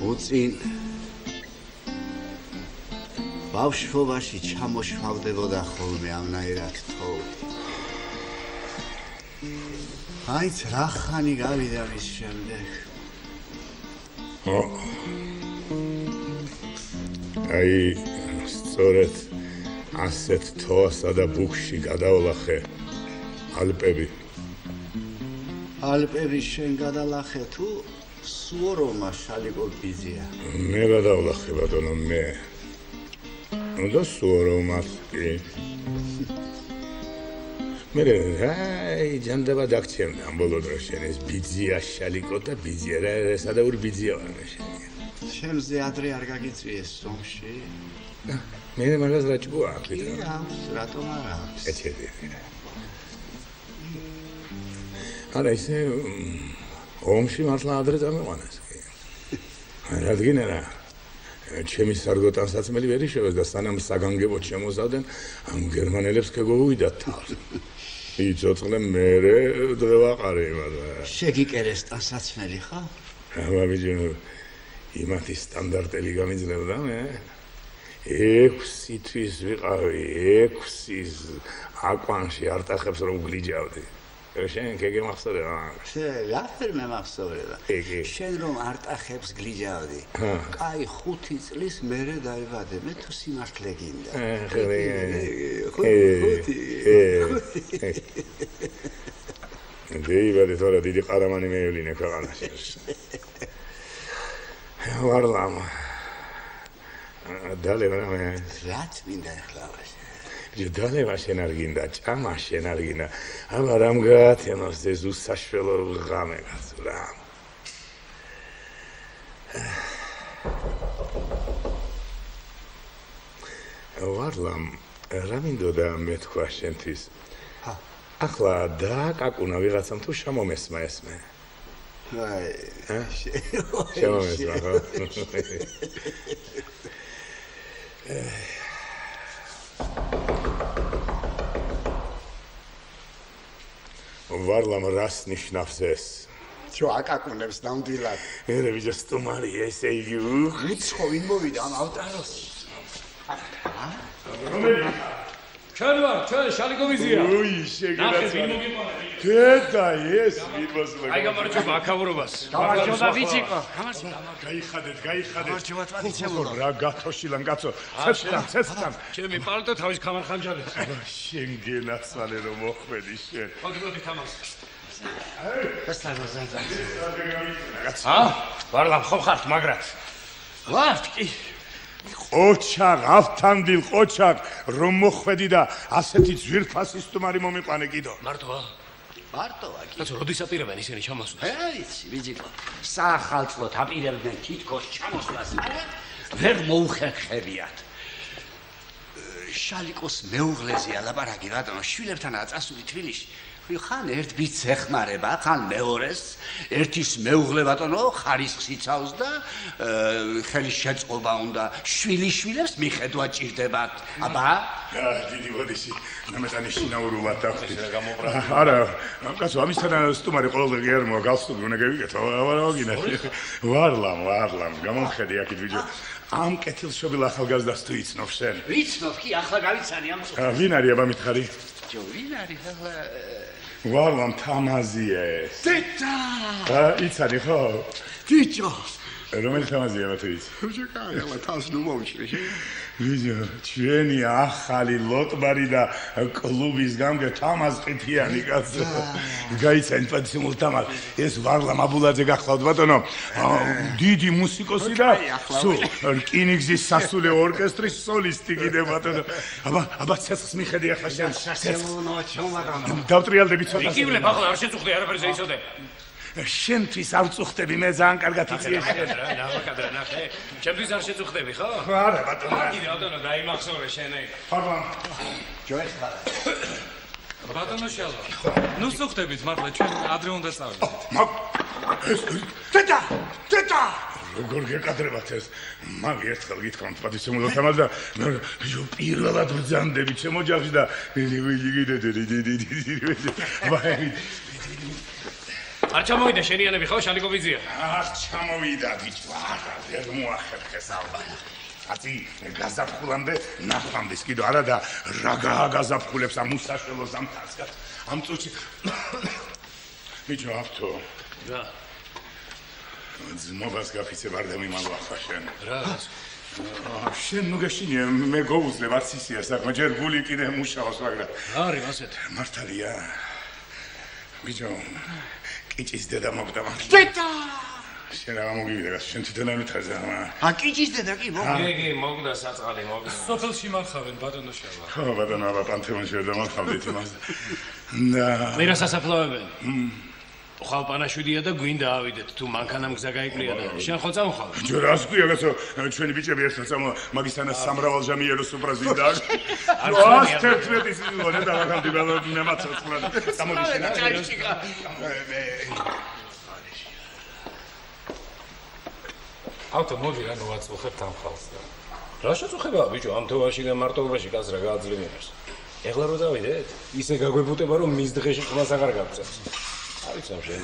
უწინ ბავშვობაში ჩამოშვალდებოდა ხოლმე ამნაირად თოვლი. აიც რა ხანი გავიდა მის შემდეგ. აი, სწორედ ასეთ თოასა და ბუქში გადავლახე ალპები. ალპები შენ გადალახე თუ სუორომა შალიკო ბიზია? მე გადავლახე ბატონო მე. და სუორომას კი. მე აი ჯანდება დაგჭირდა ამ ბოლო დროს შენ ეს ბიზია შალიკო და ბიზია რა სადაური ბიზია ვარ მე შენ. შენზე ადრე არ გაგიწვიეს სომში? მე მაგას რა ჭკუა აქ? კი, აქვს, რატომ არ აქვს? ეჩები. არა ისე ომში მართლა ადრე წამოვანეს კი. რადგან არა? ჩემი სარგოტანსაცმელი ვერ იშევეს და სანამ საგანგებოდ შემოზავდნენ ამ გერმანელებს ქეგოვუვიდათ თავს. იცოცხლე მერე დრევაყარე იმადა. შეგიკერეს ტანსაცმელი ხო? აბა ბიჭო იმათი სტანდარტელი გამიძლებდა მე. 6 თვის ვიყავი 6 აკვანში არტახებს რომ გლიჯავდი. შენ გეგემახსოვრება? რაფერ მემახსოვრება? შენ რომ არტახებს გლიჯავდი. კაი 5 წლის მერე დაიბადე, მე თუ სიმართლე გინდა. დაიბადე თორე დიდი ყარამანი მევლინე ქვეყანაში. ვარლამ. დალევა მე. რაც მინდა ახლა. დალევა შენ არ გინდა, ჭამა შენ არ გინდა. აბა რამ გაათენოს ეს უსაშველო ღამეგაც რა. ვარლამ, რა მინდოდა მეთქვა შენთვის? ახლა დააკაკუნა ვიღაცამ თუ შემომესმა ესმე? აი, შემომესმა ხო? ვარლამ რას ნიშნავს ეს? ჩო აკაკუნებს ნამდვილად. ერე ბიჭო სტუმარი ესე იგი უცხო ვინ მოვიდა ამ ავტაროს? რომელი? ჩვენ ვარ, ჩვენ შალიკო ბიზია. უი, შეგეცადა. დედა ეს მიბოსლა. აი გამარჯობა აქაურობას. გამარჯობა ბიჭიკო. გაიხადეთ. გამარჯობა თვალიცემულო. რა გათოშილან კაცო. ცეცხლთან. ჩემი პალტო თავის ხამარ-ხანჯალებს. შენ გენაცვალე რომ მოხვედი შენ. მოდი თამას. ვარლამ ხო ხართ მაგრად? ვართ კი. ყოჩაღ, ავთანდილ ყოჩაღ რომ მოხვედი და ასეთი ძვირფასი სტუმარი მომიყვანე კიდო. მარტოა? მარტოა კი. კაცო, როდის აპირებენ ისინი ჩამოსვლას? აიცი, ბიჭიკო. საახალწლოდ აპირებდნენ თითქოს ჩამოსვლას. ვერ მოუხერხებიათ. შალიკოს მეუღლეზეა ლაპარაკი ბატონო, შვილებთანაა წასული თბილისში. ხან ერთ ბიჭს ეხმარება, ხან მეორეს, ერთის მეუღლე ბატონო ხარისხს იცავს და ხელის შეწყობა უნდა შვილიშვილებს მიხედვა ჭირდებათ. აბა? დიდი ბოდიში, ნამეტანი შინაურულად დავხდი. არა, კაცო, ამისთან სტუმარი ყოველდღე გერმოა, გალსტუკი უნდა გევიკეთო. აბა გინდა. ვარლამ, გამომხედი აქეთ ბიჭო. ამ კეთილშობილ ახალგაზრდას თუ იცნობ შენ? ვიცნობ კი, ახლა გავიცანი ამ წუთს. ვინ არის აბა მითხარი? ჯო, ვინ არის ახლა? ვარლამ თამაზია ეს. დედა! იცანი ხო? ბიჭო! რომელი თამაზია თუ იცი? ბიჭო, კაი, ახლა თავს ნუ მოვჭრი. ბიჭო, ჩვენი ახალი ლოტბარი და კლუბის გამგე თამაზ ყითიანი კაცო. გაიცანი პატიმულ თამაზ. ეს ვარლამ აბულაძე გახლავთ ბატონო. დიდი მუსიკოსი და სულ რკინიგზის სასულე ორკესტრის სოლისტი კიდე ბატონო. აბა ცეცხლს მიხედი ახლა შენ. დავტრიალდები ცოტა. იკივლებ ახლა არ შეწუხდი არაფერზე იცოდე. შენთვის არ წუხდები მე ძალიან კარგად იცი შენ. ნახე, ნახე. ჩემთვის არ შეწუხდები ხო? არა ბატონო. კიდე ბატონო დაიმახსოვრე შენი. ვარლამ. ჯოეხლა. ბატონო შალვა. ნუ წუხდებით მართლა ჩვენ ადრე უნდა წავიდეთ. დედა! როგორ გეკადრებათ ეს? მაგ ერთხელ გითხოვთ პატივცემულო თამაზ და პირველად ბრძანდები ჩემ ოჯახში და არ ჩამოვიდა შენიანები ხო შალიკოვიძია? არ ჩამოვიდა ბიჭო, არა, ვერ მოახერხეს ალბათ. აცი გაზაფხულამდე ნახამდის კიდო არა და რა გააზაფხულებს ამ უსაშველოს ამ თასკაც. ამ წუთში ბიჭო ავთო. რა? ძმობას გაფიცებ არ დამიმალო ახლა შენ. რა? შენ ნუ გეშინია მე გოუძლებ არც ისია საქმე ჯერ გული კიდე მუშაობს მაგრამ არის ასეთ. მართალია ბიჭო კიჭის დედა მოგდა მაგრამ დედა შენ რა მოგივიდა შენ თვითონ არ მითხარ ზამა კიჭის დედა კი მოგდა კი მოგდა საწყალი მოგდა სოფელში მარხავენ ბატონო შალვა ხო ბატონო აბა პანთეონში ვერ დამარხავდით იმას და მე რა სასაფლავებენ ხალპანაშვილია და გვინდა ავიდეთ თუ მანქანამ გზა გაიკლია და შენ ხო წამოხალ ჯერ რას ქვია გასო ჩვენი ბიჭები ერთად წამო მაგისთანაც სამრავალ ჟამიერო სუპრაზინდა არის 11 ის ვიღო და მაგამდე მემაცოცხლად წამოდი შენ ავტო მოდი რა ნოვაწუხებთ ამ ხალხს და რა შეწუხებაა ბიჭო ამ თოვაში და მარტოობაში კაცრა გააძლიერებს ეხლა რო დავიდეთ ისე გაგვებუტება რომ მის დღეში ხმას აღარ გავწევს არის ამ შენ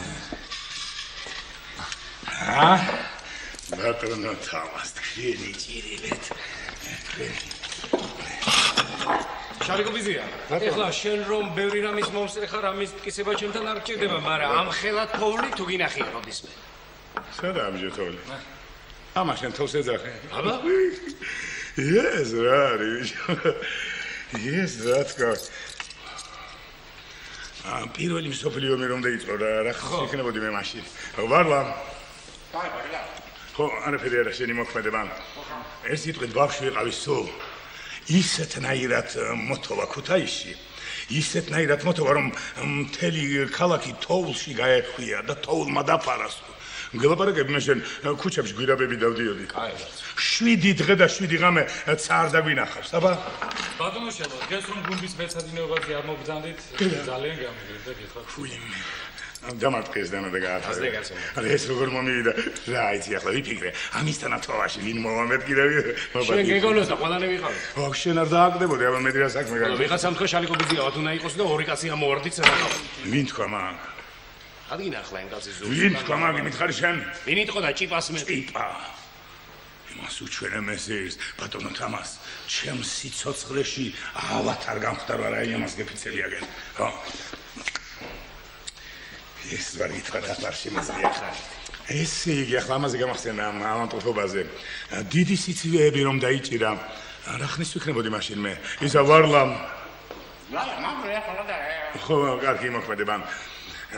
ბატონო თამას თქვენი ჭირილეთ შალიკოვიძია ეხლა შენ რომ ბევრი რამის მომსწრე ხარ ამის მტკიცება ჩემთან არ გჭირდება მაგრამ ამ ხელად თოვლი თუ გინახია როდისმე სადა ამჟე თოვლი ამა შენ თოვს ეძახე აბა ეს რა არის ეს რა თქო პირველი მსოფლიო ომი რომ დაიწყო და რა ხიქნებოდი მე მაშინ ვარლა ხო არაფერი არა შენი მოქმედება ეს სიტყვით ბავშვი ვიყავი სულ ისეთნაირად მოთოვა ქუთაისში ისეთნაირად მოთოვა რომ მთელი ქალაქი თოვლში გაეხვია და თოვლმა დაფარას გელაპარაკები მე შენ ქუჩებში გვირაბები დავდიოდი. კაი. 7 დღე და 7 ღამე ცა არ დაგვინახავს, აბა? ბატონო შალვა, დღეს რომ გუნდის მეცადინეობაზე არ მოგბრძანდით, ძალიან გამიგებდა გითხრათ. ფუი. დამარტყეს და გააფასე. ეს როგორ მომივიდა? რა იცი ახლა ვიფიქრე, ამისთანა თოვაში ვინ მომამეთკირავი? შენ გეგონოს და ყველანი ვიყავ. ოღ შენ არ დააგდებოდი, აბა მე დრო საქმე გაიგე. ვიღაცამ თქვა შალიკოვიძია თუ უნდა იყოს და ორი კაცი ამოვარდით სადაა. ვინ თქვა მაგ? ადგინა ახლა იმ კაცის ზუსტად. ვინ თქვა მაგ მითხარი შენ? ვინ იტყო და ჭიპას მე? ჭიპა. იმას უჩვენე მესერს, ბატონო თამას, ჩემ სიცოცხლეში ავათ არ გამختار არა იმას გეფიცებიაგენ. ხო. ეს ვარ ითქვა დაფარში მაზია ხარ. ესე იგი ახლა ამაზე გამახსენა ამ პროფობაზე. დიდი სიცივეები რომ დაიჭირა. რა ხნის ვიქნებოდი მაშინ მე? ისა ვარლა. ხო, კარგი მოქმედება.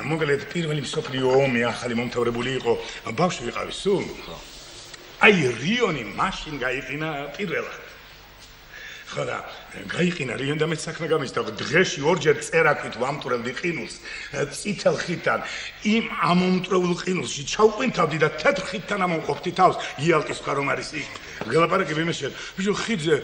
მოგლედ პირველი მსოფლიო ომი ახალი მომთავრებული იყო. ბავშვი ვიყავი სულ. აი რიონი მაშინ გაიყინა პირველად. ხო და გაიყინა რიონ და მე საქმე გამისთა დღეში ორჯერ წერაქვით ვამტვრევდი ყინულს წითელ ხითან იმ ამომტვრეულ ყინულში ჩავყვინთავდი და თეთრ ხითან ამომყოფდი თავს იალკის ხარ რომ არის იქ გელაპარაკები მე შენ ბიჭო ხიდზე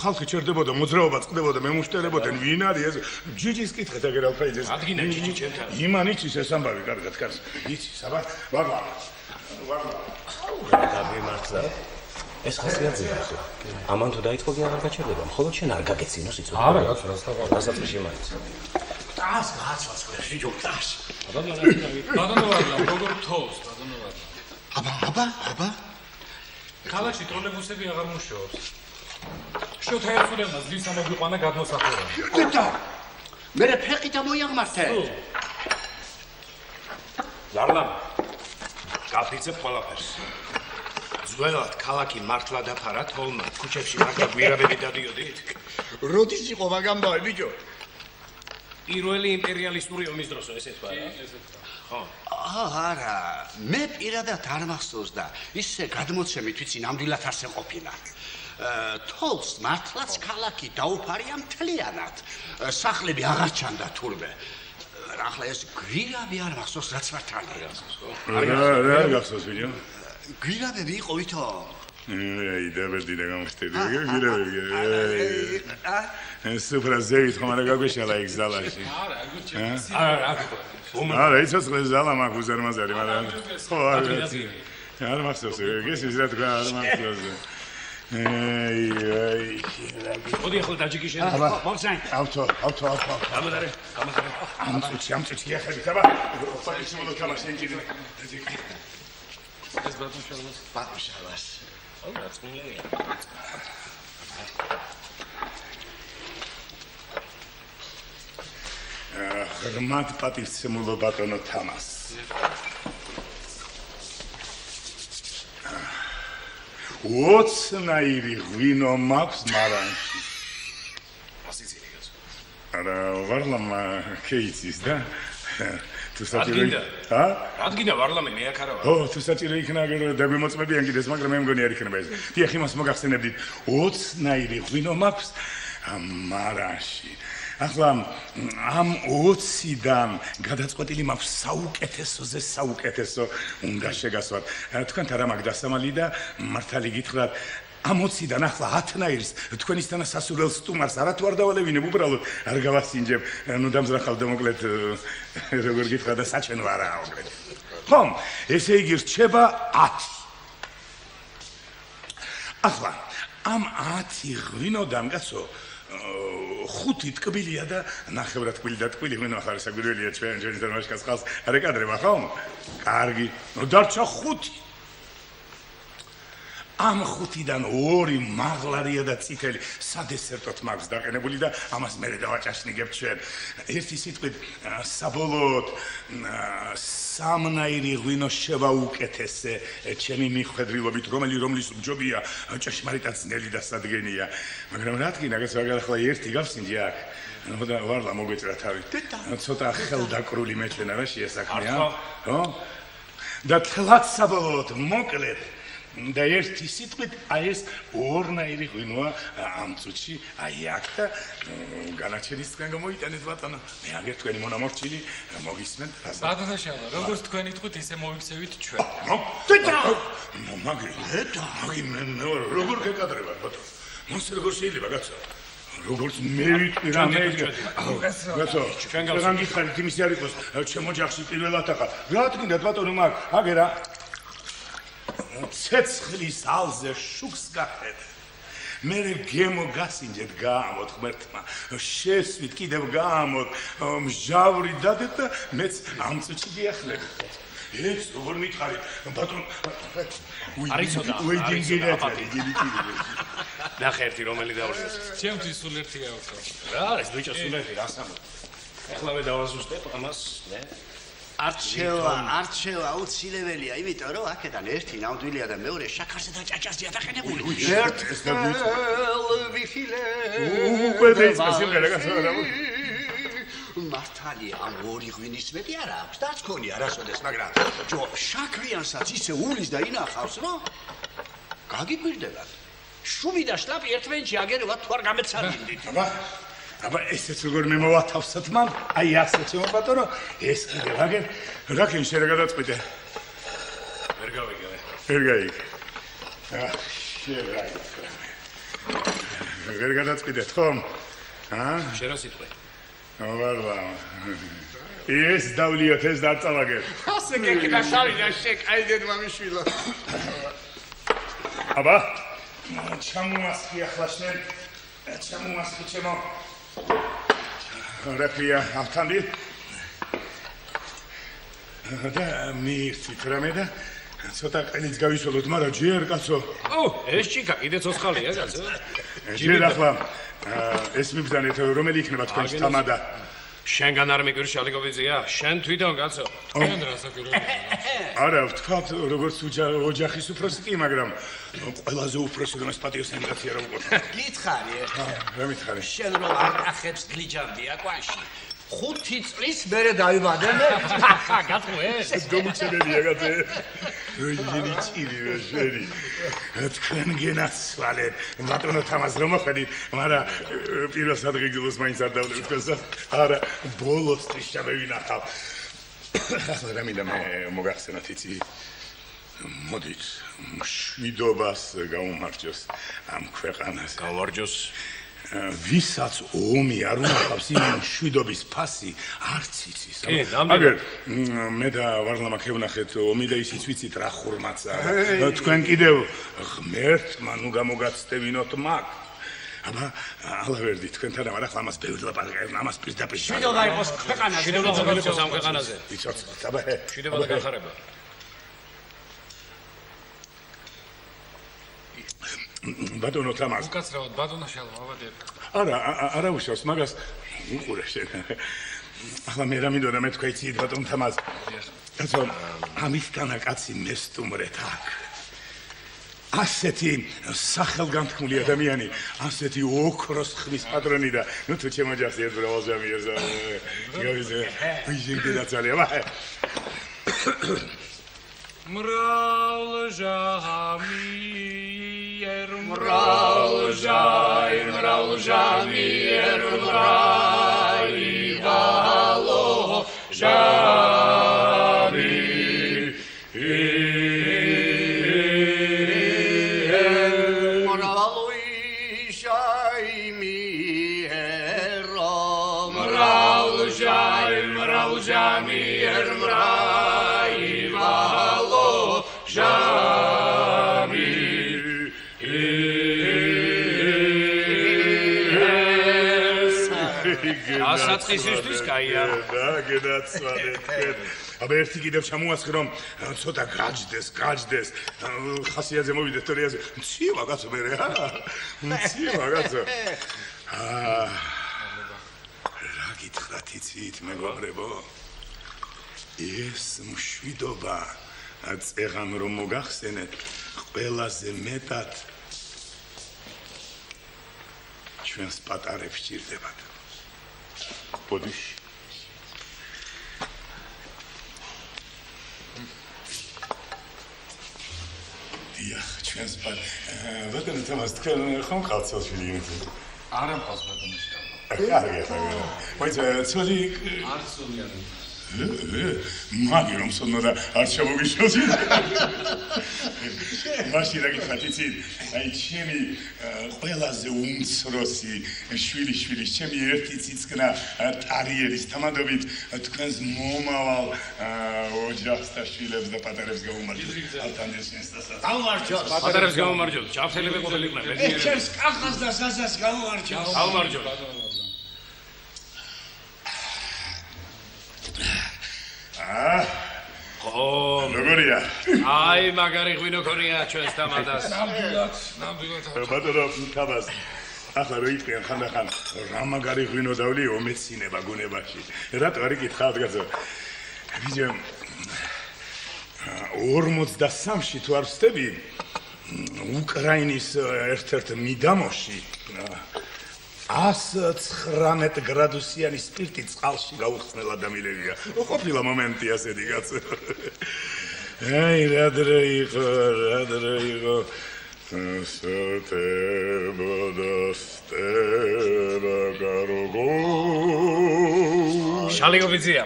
ხალხი ჩერდებოდა მოძრაობა წყდებოდა მე მუშტერებოდნენ ვინ არის ეს ჯიჯის კითხეთ აგერ ალფაიძეს ადგინა ჯიჯი ჩემთან იმან იცის ეს ამბავი კარგად კარს იცის აბა ვარლა გამიმართლა ეს ხასიათზეა ხო? ამან თუ დაიწყო კი აღარ გაჩერდება, მხოლოდ შენ არ გაგეცინო სიცოცხლე. არა, კაცო, რას თავი. დასაწყისში მაინც. ტას გაცვას ხე, ჯოქტას. ბატონო ვარლა, როგორ თოვს, ბატონო ვარლა. აბა. ქალაქში ტროლეიბუსები აღარ მუშაობს. შოთა ერთულმა ზის ამოგვიყვანა გადმოსახლება. დედა. მე ფეყი დამოიაღმართე. ლარლა. გაფიცებ ყველაფერს. ძველად ქალაქი მართლა დაფარა თოლმა ქუჩებში მართლა გვირაბები დადიოდით როდის იყო მაგამდე ბიჭო პირველი იმპერიალისტური ომის დროსო ესეც ვარა ხო არა მე პირადად არ მახსოვს და ისე გადმოცემით ვიცი ნამდვილად ასე ყოფილა თოლს მართლაც ქალაქი დაუფარია მთლიანად სახლები აღარ ჩანდა თურმე ახლა ეს გვირაბი არ მახსოვს რაც მართალი რა გახსოვს ბიჭო გვირაბები იყო ვითო აი დაბერდი და გამხდები გვირაბები ეს სუპრაზეით ხომ არა გაგვეშალა იქ ზალაში არა იცოცხლე ზალა მაგ უზარმაზარი მაგრამ ხო არ მახსოვს ეს ის რა თქვა არ მახსოვს აი მოდი ახლა დაჯიკი შენ მომცენ ავტო გამოდარე ამწუჩი ახლა აბა პაკეტი მოდო თამაშენ კიდე ეს ბატონშალას აუ რაცმულია ღრმად პატივცემულო ბატონო თამას ოცნაირი ღვინო მაქვს მარანში ასიცილიგას არა ვარლამ კეიცის და თუ საჭირო ადგინა ვარლამე მე აქ არა ვარ ო თუ საჭირო იქნა დაგვიმოწმებიან კიდეს მაგრამ მე მგონი არ იქნება ეს დიახ იმას მოგახსენებდით ოცნაირი ღვინო მაქვს მარანში ახლა ამ 20-დან გადაწყვეტილი მაქვს საუკეთესოზე საუკეთესო უნდა შეგასვათ თქვენთან რა მაგ დასამალი და მართალი გითხრათ ამ 20-დან ახლა 10-ნაირს თქვენისთანა სასურველ სტუმარს არათუ არ დავალევინებ უბრალოდ არ გავასინჯებ ნუ დამზრახავ და მოკლედ როგორ გითხრათ და საჩვენო არაა მოკლედ ხომ ესე იგი რჩება 10 ახლა ამ 10 ღვინოდან კაცო 5 ტკბილია და ნახევრად ტკბილი და ტკბილი ღვინო ახლა საგვირველია ჩვენი თამაშკას ხალხს არ ეკადრება ხომ? კარგი. ნუ დარჩა 5. ამ 5-დან 2 მაღლარია და წითელი სადესერტოთ მაქვს დაყენებული და ამას მე დავაჭაშნიგებ ჩვენ. ერთი სიტყვით საბოლოოდ სამნაირი ღვინო შევაუკეთესე ჩემი მიხვედრილობით რომლის ჯობია ჭეშმარიტად ძნელი და სადგენია მაგრამ რა თქმა უნდა რაღაც ახლა ერთი გავსინჯი აქ და ვარლა მოგეჭრა თავი ცოტა ხელდაკრული მეჩვენა რა შეესაქმეა ხო და თლაც საბოლოოდ მოკლედ და ერთი სიტყვით აი ეს ორნაირი ღვინოა ამ წუთში აი აქ და განაჩენისგან გამოიტანეთ ბატონო მე აგერ თქვენი მონამორჩილი მოგისმენთ ბატონო შავა როგორც თქვენ იტყვით ისე მოვიქცევით ჩვენ მაგი მე როგორ გეკადრება ბატონო მას როგორ შეიძლება კაცო როგორც მე ვიტყვი რა მე კაცო ჩვენ გაგიხარით იმის არ იყოს ჩემ ოჯახში პირველად ახლა რა თქმა ბატონო მაგ აგერა ცეცხლის ალზე შუქს გახედე მე გემო გასინჯეთ გაამოთ ღმერთმა შესვით კიდევ გაამოთ მჟავრი დადეთ და მეც ამ წუთში გიახლებით ეს როგორ მითხარი ბატონ არიცოდა ნახე ერთი რომელი დავრიოს ჩემთვის სულ ერთი გავხსნა რა არის ბიჭო სულ ერთი რა სამო ახლავე დავაზუსტებ ამას ნე არჩევა აუცილებელია, იმიტომ რომ აქედან ერთი ნამდვილია და მეორე შაქარზე და ჭაჭასია დაყენებული. ერთ ვიხილე. უკვე დაიწყეს რა მართალია, ამ 2 ღვინის მეტი არ აქვს, დაც ქონი არასოდეს, მაგრამ ჯო შაქრიანსაც ისე უვლის და ინახავს, რომ გაგიგვირდებათ. შუბი და შლაპი ერთმანეთში აგერევათ თუ არ გამეცადინდით. აბა ესეც როგორ მე მოვათავსოთ მან აი ასეც ბატონო ეს კიდევ აგერ რა ქენ შენ რა გადაწყვიტე ვერ გავიგე შენ ვერ გადაწყვიტეთ ხომ შენ რა სიტყვე ვარლა ეს დავლიოთ ეს დაწავაგებ ასე გეკიდა შავი და შეკაიდეთ მამიშვილო აბა ჩამოასხი ახლა შენ ჩამოასხი ჩემო რაფია ავთანდი და მირცით რამე და ცოტა ყელიც გავისოლოთ მაგრამ ჯერ კაცო ეს ჩიკა კიდე ცოცხალია კაცო ჯერ ახლა ეს მიბრძანეთ რომელი იქნება თქვენს თამადა შენგან არ მიგვირშალი გოვიზია შენ თვითონ კაცო თქვენ რასაკვირველია არა ვთქვათ როგორც ოჯახის უფროსი კი მაგრამ ყველაზე უფროსი რომ ეს პატიოსენგაცია რა უყურთ გითხარი რა მითხარი შენ რომ არ ნახებს გლიჯამდია კვაში 5 წლის მერე დაიბადე მე გატყუეს გამოჩენილია გაწე როინი ჩირი ვერი თქვენ გენაცვალეთ ბატონო თამას რომ მოხედით მაგრამ პირველ სადღეგილოს მაინც არ დავლევით თქვენს არა ბოლოს შევინახავ ახლა რა მინდა მე მოგახსენოთ იცი მოდით მშვიდობას გაუმარჯოს ამ ქვეყანას გავარჯოს ვისაც ომი არ უნახავს იმ შვიდობის ფასი არც იცის. ნამდვილად. მე და ვარლამა ქევნახეთ ომი და ისიც ვიცით რა ხურმაცა. თქვენ კიდევ ღმერთმა ნუ გამოგაცდევინოთ მაგ. აბა ალავერდი თქვენთან რა ახლა ამას ბევრი ლაპარაკი ამას პირდაპირ შვიდობა იყოს ქვეყანაზე. შვიდობა იყოს ამ ქვეყანაზე. იცოცხლეთ აბა შვიდობა და განხარება. ბატონო თამარ უკაცრავად ბატონო შალვა ავადებ. არა უშავს მაგას უყურე შენ. ახლა მე რა მინდოდა მე თქვა იცით ბატონ თამარ. კაცო ამისთანა კაცი მესტუმრეთ აქ. ასეთი სახელგანთქმული ადამიანი, ასეთი ოქროს ხმის პატრონი და ნუ თუ ჩემო ჯახს ერთ მრავალჟამიერს გავიზე. ვიჟინგედა ძალიან აბა. მრავლჟამიერ მრავლჟამიერ მრაივალო ჟამი Jamir Mraivalo Jamir ასაწყისისთვის კაია. და გედაცვალეთ. აბა ერთი კიდევ ჩამოასხი რომ ცოტა გაჯდეს. ხასიაზე მოვიდეთ თორიაზე. მცივა კაცო მე რა. მცივა კაცო. გითხრათ იცით მეგობრებო ეს მშვიდობა წეღან რომ მოგახსენეთ ყველაზე მეტად ჩვენს პატარებს ჭირდებათ ბოდიში დიახ ჩვენს ბატონო თამას თქვენ ხომ ხალხს შევიგეთ არა მყავს ბატონო შალვა. Poate țări Magi რომ სონოდა არ შემოგიშოთი. მაშინ რა გიხათიცი? აი ჩემი ყველაზე უმცროსი შვილი ჩემი ერთი ციცკნა ტარიერის თამადობით თქვენს მომავალ ოჯახს და შვილებს და პატარებს გაუმარჯოთ. ალთანესენს და გამარჯოთ. პატარებს გამარჯოთ. ჩაფსელები ყოველიყვნენ. ჩემს კახას და საზას გამარჯოთ. გამარჯოთ. როგორია? აი მაგარი ღვინო ქონია ჩვენს თამადას. ნამდვილად. ბატონო თამას ახლა რო იყიან ხანდახან რა მაგარი ღვინო დავლიო მეცინება გუნებაში. რატო არ იკითხავთ კაცო? ვიძე 43-ში თუ არ ვსწრები უკრაინის ერთ-ერთ მიდამოში 119 გრადუსიანი სპირტი წყალში გაუხსნელა და მილევია. ყოფილა მომენტი ასეთი კაცო. აი რა დრო იყო. შალიგობიძია.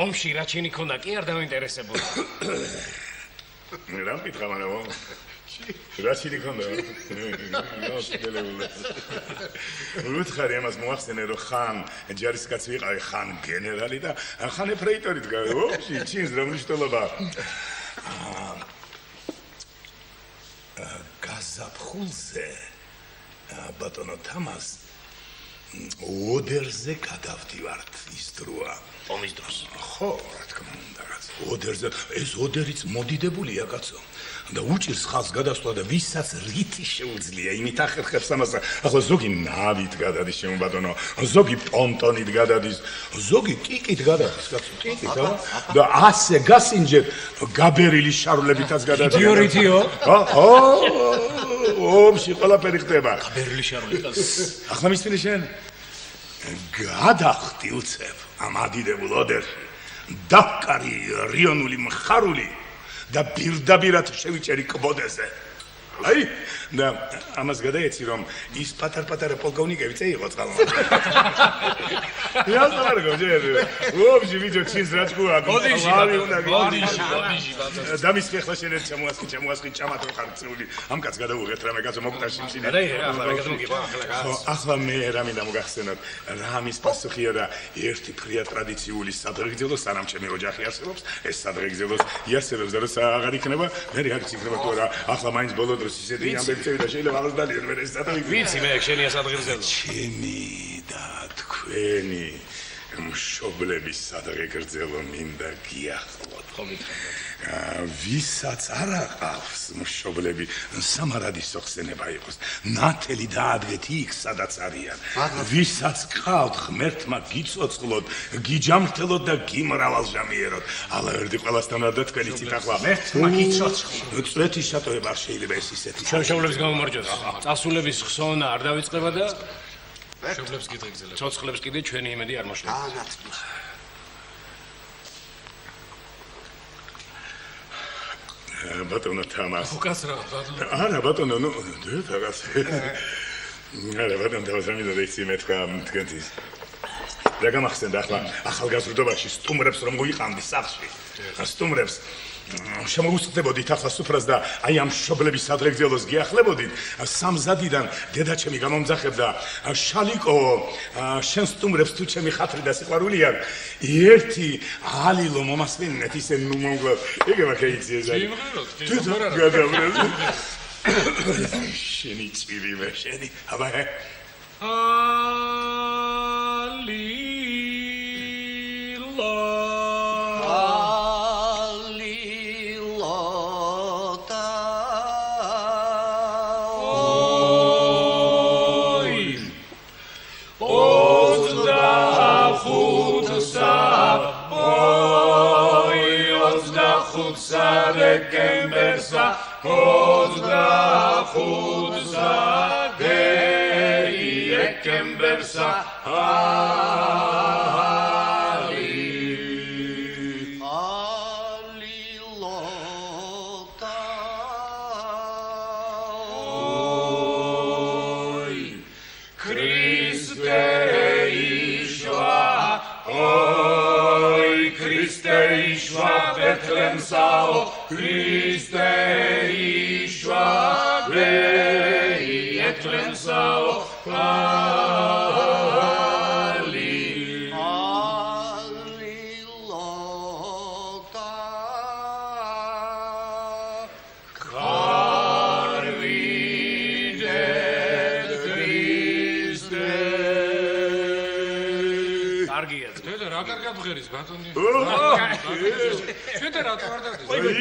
ომში რა ჩინი ქონდა კი არ დაინტერესებოდა. რა მითხა მაგრამ რა ჩინი ქონდა? უთხარი ამას მოახსენე რომ ხან ჯარისკაცი ვიყავი ხან გენერალი და ხან ეფრეიტორი დგავი. ოფში ჩინს რა მნიშვნელობა? გაზაფხულზე ბატონო თამას ოდერზე გადავდივართ ის დროა. ომის დროს. ხო, რა თქმა უნდა, კაცო. ოდერზე ეს ოდერიც მოდიდებულია, კაცო. და უჭირს ხალხს გადასვლა და ვისაც რითი შეუძლია, იმით ახერხებს ამას. ახლა ზოგი ნავით გადადის, შემო ბატონო, ზოგი პონტონით გადადის, ზოგი კიკით გადადის, კაცო, კიკით, და ასე გასინჯეთ გაბერილი შარულებითაც გადადის. იდიორიტიო? ომში ყველაფერი ხდება. გაბერილი შარულებით. ახლა მისვილი შენ? გადახტი უცებ ამ ადიდებულ ოდერში. დაკარი რიონული მხარული და პირდაპირად შევიჭერი კვოდეზე. აი და ამას გადაეცი რომ ის პატარ-პატარა პოლკოვნიკები წეიღო წყალმა. Я знаю, где это. Вообще видео через рачку, а Бოდიში, დამის ხეხლა შენ ერთ ჩამოასხი ჭამათო ხარცული. ამ კაც გადავუღეთ რამე კაცო მოკუტაში მშინე. ახლა მე რა მინდა მოგახსენოთ. რამის პასუხია და ერთი ფრია ტრადიციული სადღეგრძელო სანამ ჩემი ოჯახი არსებობს, ეს სადღეგრძელოს იარსებებს და როცა აღარ იქნება, მე არ იქნება თუ არა. ახლა მაინც ბოლო დროს ისეთი ამბები წევი და შეიძლება აღარ დალien მე ეს სადღეგრძელო. ვიცი მე შენია სადღეგრძელო. ჩემი და თქვენი მშობლების სადღეგრძელო მინდა გიახლოთ. ვისაც არ აყავს მშობლები, სამარადისო ხსენება იყოს. ნათელი დაადგეთ იქ, სადაც არიან. ვისაც ყავთ, ღმერთმა გიცოცხლოთ, გიჯამრთელოთ და გიმრავალჟამიეროთ. ალა ვერდი ყველასთან არ და თქვენი ციტახლა. ღმერთმა გიცოცხლოთ. წვეთის შატოება არ შეიძლება ეს ისეთი. ჩვენ მშობლებს გამომარჯოს. წასულების ხსოვნა არ დავიწყება და მშობლებს კიდე იგზელებ. ცოცხლებს კიდე ჩვენი იმედი არ მოშლება. ბატონო თამას. უკაცრავ ბატონო. არა ბატონო, ნუ დაგას. არა ბატონო, დავასამი და ისე მე თქვა თქვენთვის. რა გამახსენდა ახლა ახალგაზრდობაში სტუმრებს რომ მოიყანდი სახლში. სტუმრებს შემოუსწრებოდით ახლა სუფრას და აი ამ მშობლების სადღეგრძელოს გიახლებოდით. სამზადიდან დედაჩემი გამომძახებდა შალიკო, შენ სტუმრებს თუ ჩემი ხათრი და სიყვარული აქვს. ერთი ალილო მომასვენინეთ ისე ნუ მომგლავ. იგება კეიცი ezali. გადავრევი. შენი წვირი მე შენი. აბა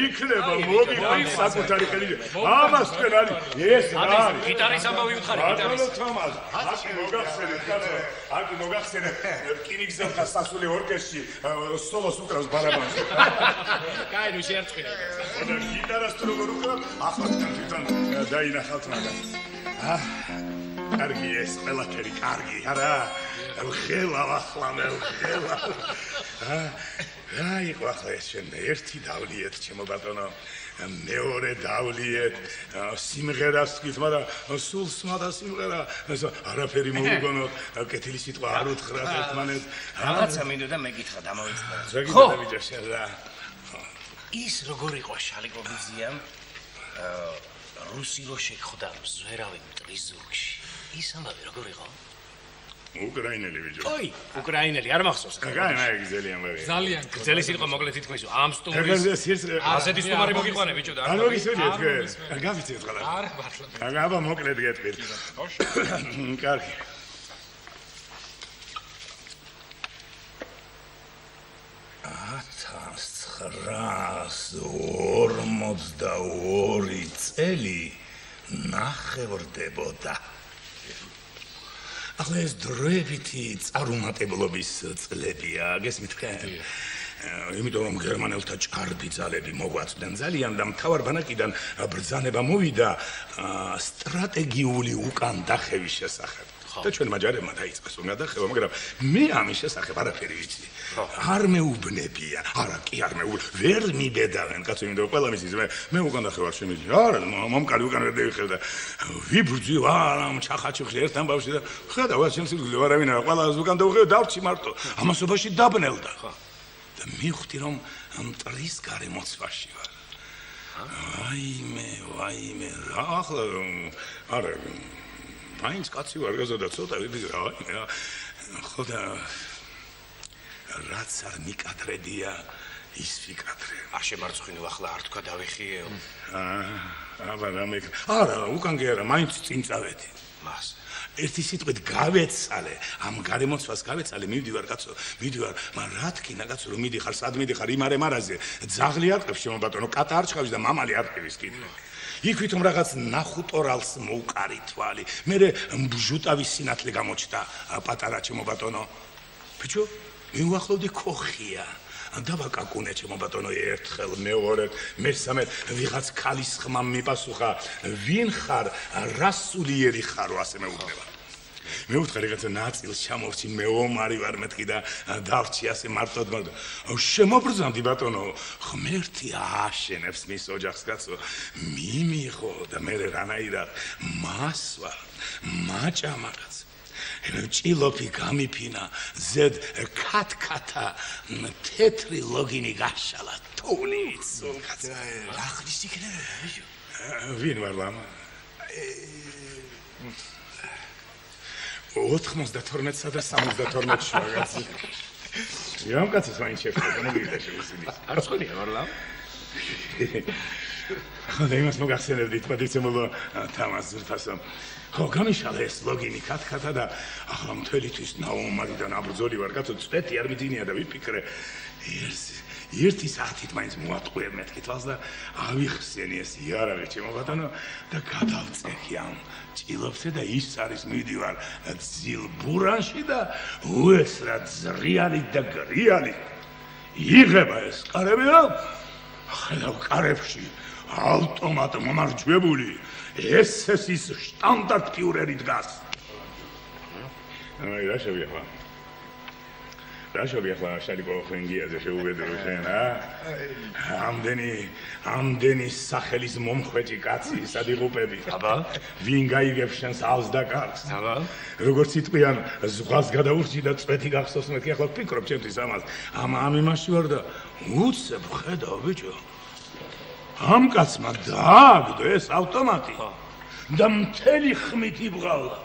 იქნება მოგიყავ საკუთარი ხელი. ამას თქვენ არის ეს რა არის? გიტარის ამბავი უთხარი გიტარის. აკი მოგახსენეთ კაცო, აკი მოგახსენეთ რკინიგზელთა სასულე ორკესტრში სოლოს უკრავს ბარაბანს. კაი ნუ შეერწყია. და გიტარას თუ როგორ უკრავ, ახლა თვითონ დაინახავთ მაგას. კარგი ეს ყველაფერი კარგი, არა? ხელა ახლა მე ხელა. აი ყახლა ეს შენ ერთი დავლიეთ ჩემო ბატონო, მეორე დავლიეთ სიმღერას თქვით, მაგრამ სულ სმადა სიმღერა, არაფერი მოუგონოთ, კეთილი სიტყვა არ უთხრათ ერთმანეთს. რაღაცა მინდოდა მეკითხა დამოვიწყდა. ხო, ბიჭო შენ რა. ის როგორ იყო შალიკობიძიამ? რუსი რო შეხვდა ზვერავი მტრიზურში. ის ამბავი როგორ იყო? უკრაინელი ბიჭო. ой, უკრაინელი, არ მახსოვს. კაი, გზელი ამბავი. ძალიან გზელი სიტყვა მოკლედ თითქმის ამ სტუმრის. ასეთი სტუმარი მოგიყვანე ბიჭო და არ მოგისმენთ თქვენ. გავიცეთ ყველა. არ მართლა. აბა მოკლედ გეტყვით. კარგი. ათას 942 წელი ნახევრდებოდა. ახლა ეს დროებითი წარუმატებლობის წლებია, გესმით თქვენ? იმიტომ რომ გერმანელთა ჭარბი ძალები მოგვაწვდნენ ძალიან და მთავარ ბანაკიდან ბრძანება მოვიდა სტრატეგიული უკან დახევის შესახებ. და ჩვენ მაჯარებმა დაიწყეს უნდა დახევა, მაგრამ მე ამის შესახებ არაფერი ვიცი. არ მეუბნებია, არა კი არ ვერ მიბედავენ, კაცო, იმიტომ ყველა მისის მე უკან დახევარ შემიძლია. არა, მომკარი უკან ვერ დავიხევ და ვიბრძვარ ამ ჩახაჩუხში ერთთან ბავშვი და ხედავ, ჩემს სიკვდილზე არავინ არა, ყველას უკან დავხევ, დავრჩი მარტო. ამასობაში დაბნელდა. და მივხვდი რომ მტრის გარემოცვაში ვარ. ვაიმე, რა ახლა არა მაინც კაცი ვარ გაზოდა ცოტა ვიდი რა ხო და რაც არ მიკადრედია ის ვიკადრე არ შემარცხინო ახლა არ თქვა დავიხიეო აბა რამე არა უკან კი არა მაინც წინ წავედი მას ერთი სიტყვით გავეცალე ამ გარემოცვას გავეცალე მივდივარ კაცო მივდივარ მაგრამ რა თქინა კაცო რომ მიდიხარ სად მიდიხარ იმარე მარაზე ძაღლი არყევს შემობატონო კატა არ ჩხავს და მამალი არყევის კიდე იქ ვითომ რაღაც ნახუტორალს მოუყარი თვალი მე ბჟუტავის სინათლე გამოჩნდა პატარა ჩემობატონო ბიჭო მივახლოვდი ქოხია დავაკაკუნე ჩემობატონო ერთხელ მეორედ მესამედ ვიღაც ქალის ხმა მიპასუხა ვინ ხარ რა სულიერი ხარო ასე მეუბნება მე ვუთხარ რაღაცა ნაწილს ჩამოვცი მე ომარი ვარ მეთქი და დავრჩი ასე მარტოდ შემობრძანდი ბატონო ღმერთი ააშენებს მის ოჯახს კაცო მიმიღო და მე რანაირად მასვა მაჭამაკაც ჭილოფი გამიფინა ზედ ქათქათა თეთრი ლოგინი გაშალა თოვლიც კაცო რა ხდის იქნება ვინ ვარ ლამა 92-სა და 72 შუაგაცი. იამ კაცის მაინც შეხვდა, მოგიდა შემოსილი. არ ხონია ვარლავ. ხოდა იმას მოგახსენებდი პატიცემულო თამას ზურფასო. ხო, გამიშალა ეს ლოგინი ქათქათა და ახლა მთელთვის ნაომარიდან აბრძოლი ვარ, კაცო, წვეთი არ მიძინია და ვიფიქრე. ერთი საათით მაინც მოატყუე მეთქი თვალს და ავიხსენი ეს იარაღი ჩემო ბატონო და გადავწეხი ამ ჭილოფზე და ის არის მიდივარ ძილ ბურანში და უესრა ზრიალი და გრიალი იღება ეს კარები რა ხედავ კარებში ავტომატ მომარჯვებული SS-ის შტანდარტ ფიურერი დგას აი რა შევიახლა რა შევიახლა შალიკო ხენგიაზე შეუბედრო შენ ამდენი სახელის მომხვეჭი კაცი სადიღუპები აბა ვინ გაიგებს შენს ალს და კარგს აბა როგორც იტყვიან ზღვას გადაურჩი და წვეთი გახსოვს მეთქი ახლა ვფიქრობ ჩემთვის ამას ამ იმაში ვარ და უცებ ხედავ ბიჭო ამ კაცმა დააგდო ეს ავტომატი და მთელი ხმით იბღავლა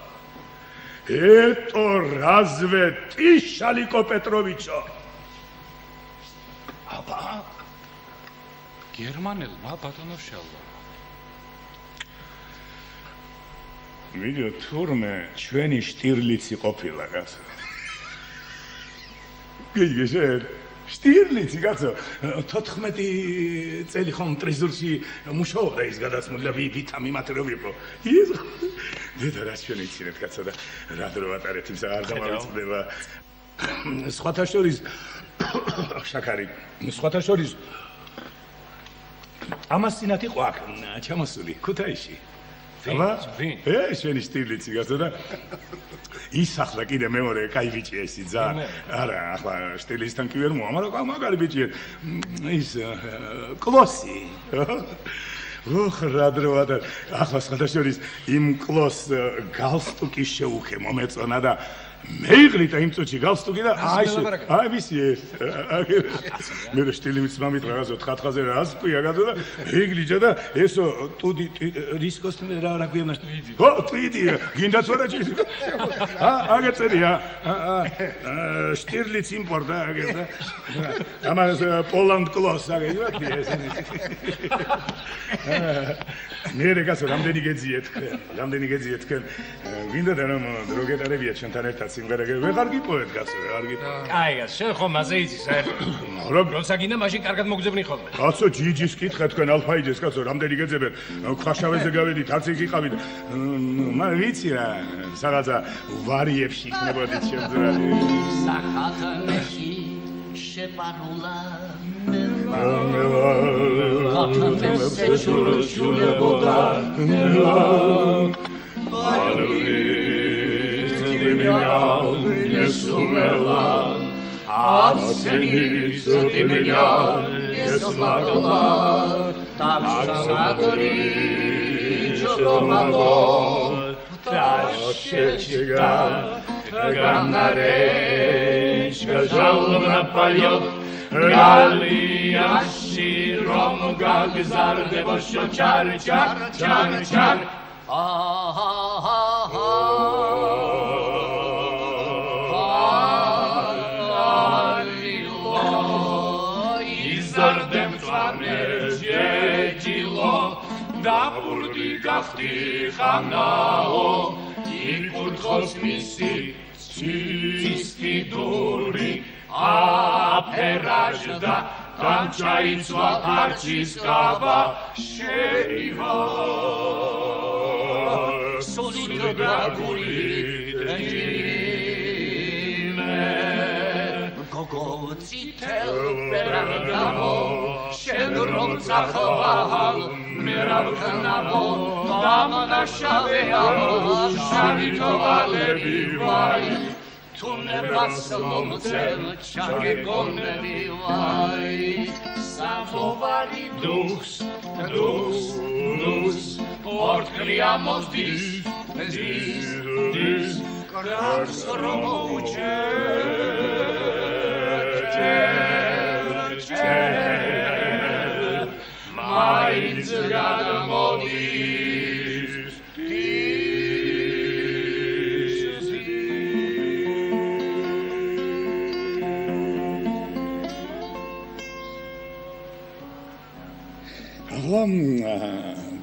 ეტო რაზვე ტი შალიკო პეტროვიჩო აბა გერმანელმა ბატონო შალვა ვიდეო თურმე ჩვენი შტირლიცი ყოფილა კაცო გიგეჟერ შტირლიცი კაცო 14 წელი ხომ ტრეზორში მუშაობდა ის გადაცმული და ვითა მიმატრო ვიყო ის დედა რა ჩვენ იცინეთ კაცო და რა დრო ვატარეთ იმსა არ გამავიწყდება სხვათა შორის შაქარი სხვათა შორის ამას წინათ იყო აქ ჩამოსული ქუთაისში ვინ? შენი შტირლიცი გასა და ის ახლა კიდე მეორე კაი ბიჭია ისი ძა არა ახლა შტირლიცთან კი ვერ მოვა მაგრამ მაგარი ბიჭია ის კლოსი ოხ რა დროა და ახლა სხვადასხვა იმ კლოს გალსტუკი შეუხე მომეწონა და მეიღრით იმ წუთში გალსტუკი და აი ვისი ეს მე შტილიმიც მამით რაღაცა 4 ხაზე რა ასპია გადო და ეიგლიჯა და ესო ტუდი რისკოს რა გვინა ხო ტვიდი გინდაც ვარა ჩი აგეწერია შტირლიც იმპორტა აგერდა ამას პოლანდ კლოს აგეიოთი ეს მე რეგასო რამდენი გეძიეთ თქვენ გინდა და რომ დროგეტარებია ჩვენთან ერთად სიმღერა ვეღარ გიპოვეთ კაცო არ გიპოვეთ კაი კაცო შენ ხომ მასე იცი საერთოდ როცა გინდა მაშინ კარგად მოგძებნი ხოლმე კაცო ჯიჯის კითხე თქვენ ალფაიჯეს კაცო რამდენი გეძებენ ქვაშავეზე გავედით არც იქ იყავით ვიცი რა რაღაცა ვარიებში იქნებოდით შემძრალი საკათანში შეპარულა ქათანეს შეშურშულებოდა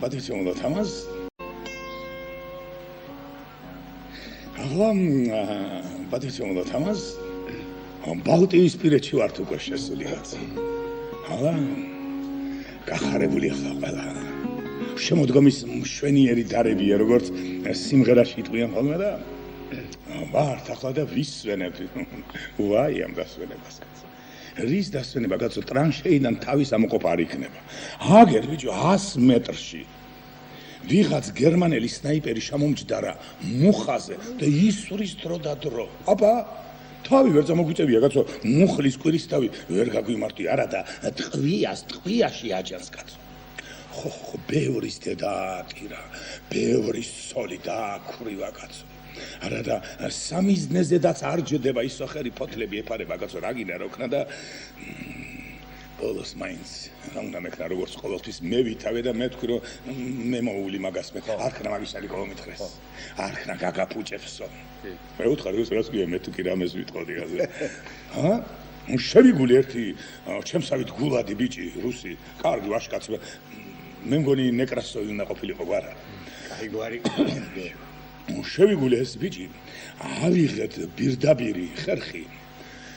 პატრიციო თამას პატრიციო თამას ბალტიისპირეთში ვართ უკვე შესული კაცი გახარებული ხა ყველა შემოდგომის მშვენიერი დარებია როგორც სიმღერაში იტყვიან ხოლმე და ვართ ახლა და ვისვენებთ ვაი ამ დასვენებას რის დასვენება კაცო ტრანშეიდან თავის ამოყოფა არ იქნება აგერ ბიჭო 100 მეტრში ვიღაც გერმანელი სნაიპერი შემომჯდარა მუხაზე და ისვრის დრო და დრო აბა თავი ვერ წამოგვიწევია კაცო მუხლის კვირის თავი ვერ გაგვიმართი არა და ტყვიაში აჯანს კაცო ხო ბევრის დედააკირა ბევრის სოლი დააქრივა კაცო არა და სამიზნეზედაც არ ჯდება ის ოხერი ფოთლები ეფარება კაცო რა გინდა რა ქნა და ბოლოს მაინც რა უნდა მექნა როგორც ყოველთვის მე ვითავე და მე თქვი რომ მე მოული მაგას მე არ ქნა მაგისალი კილომეტრეს არ ქნა გაგაფუჭებსო მე უთხარი რას გია მე თუ კი რამეს ვიტყოდი გაზე შევიგული ერთი ჩემსავით გულადი ბიჭი რუსი კარგი ვაშკაც მე მგონი ნეკრასოვი უნდა ყოფილიყო არა კაი გვარი შევიგული ეს ბიჭი ავიღეთ პირდაპირი ხერხი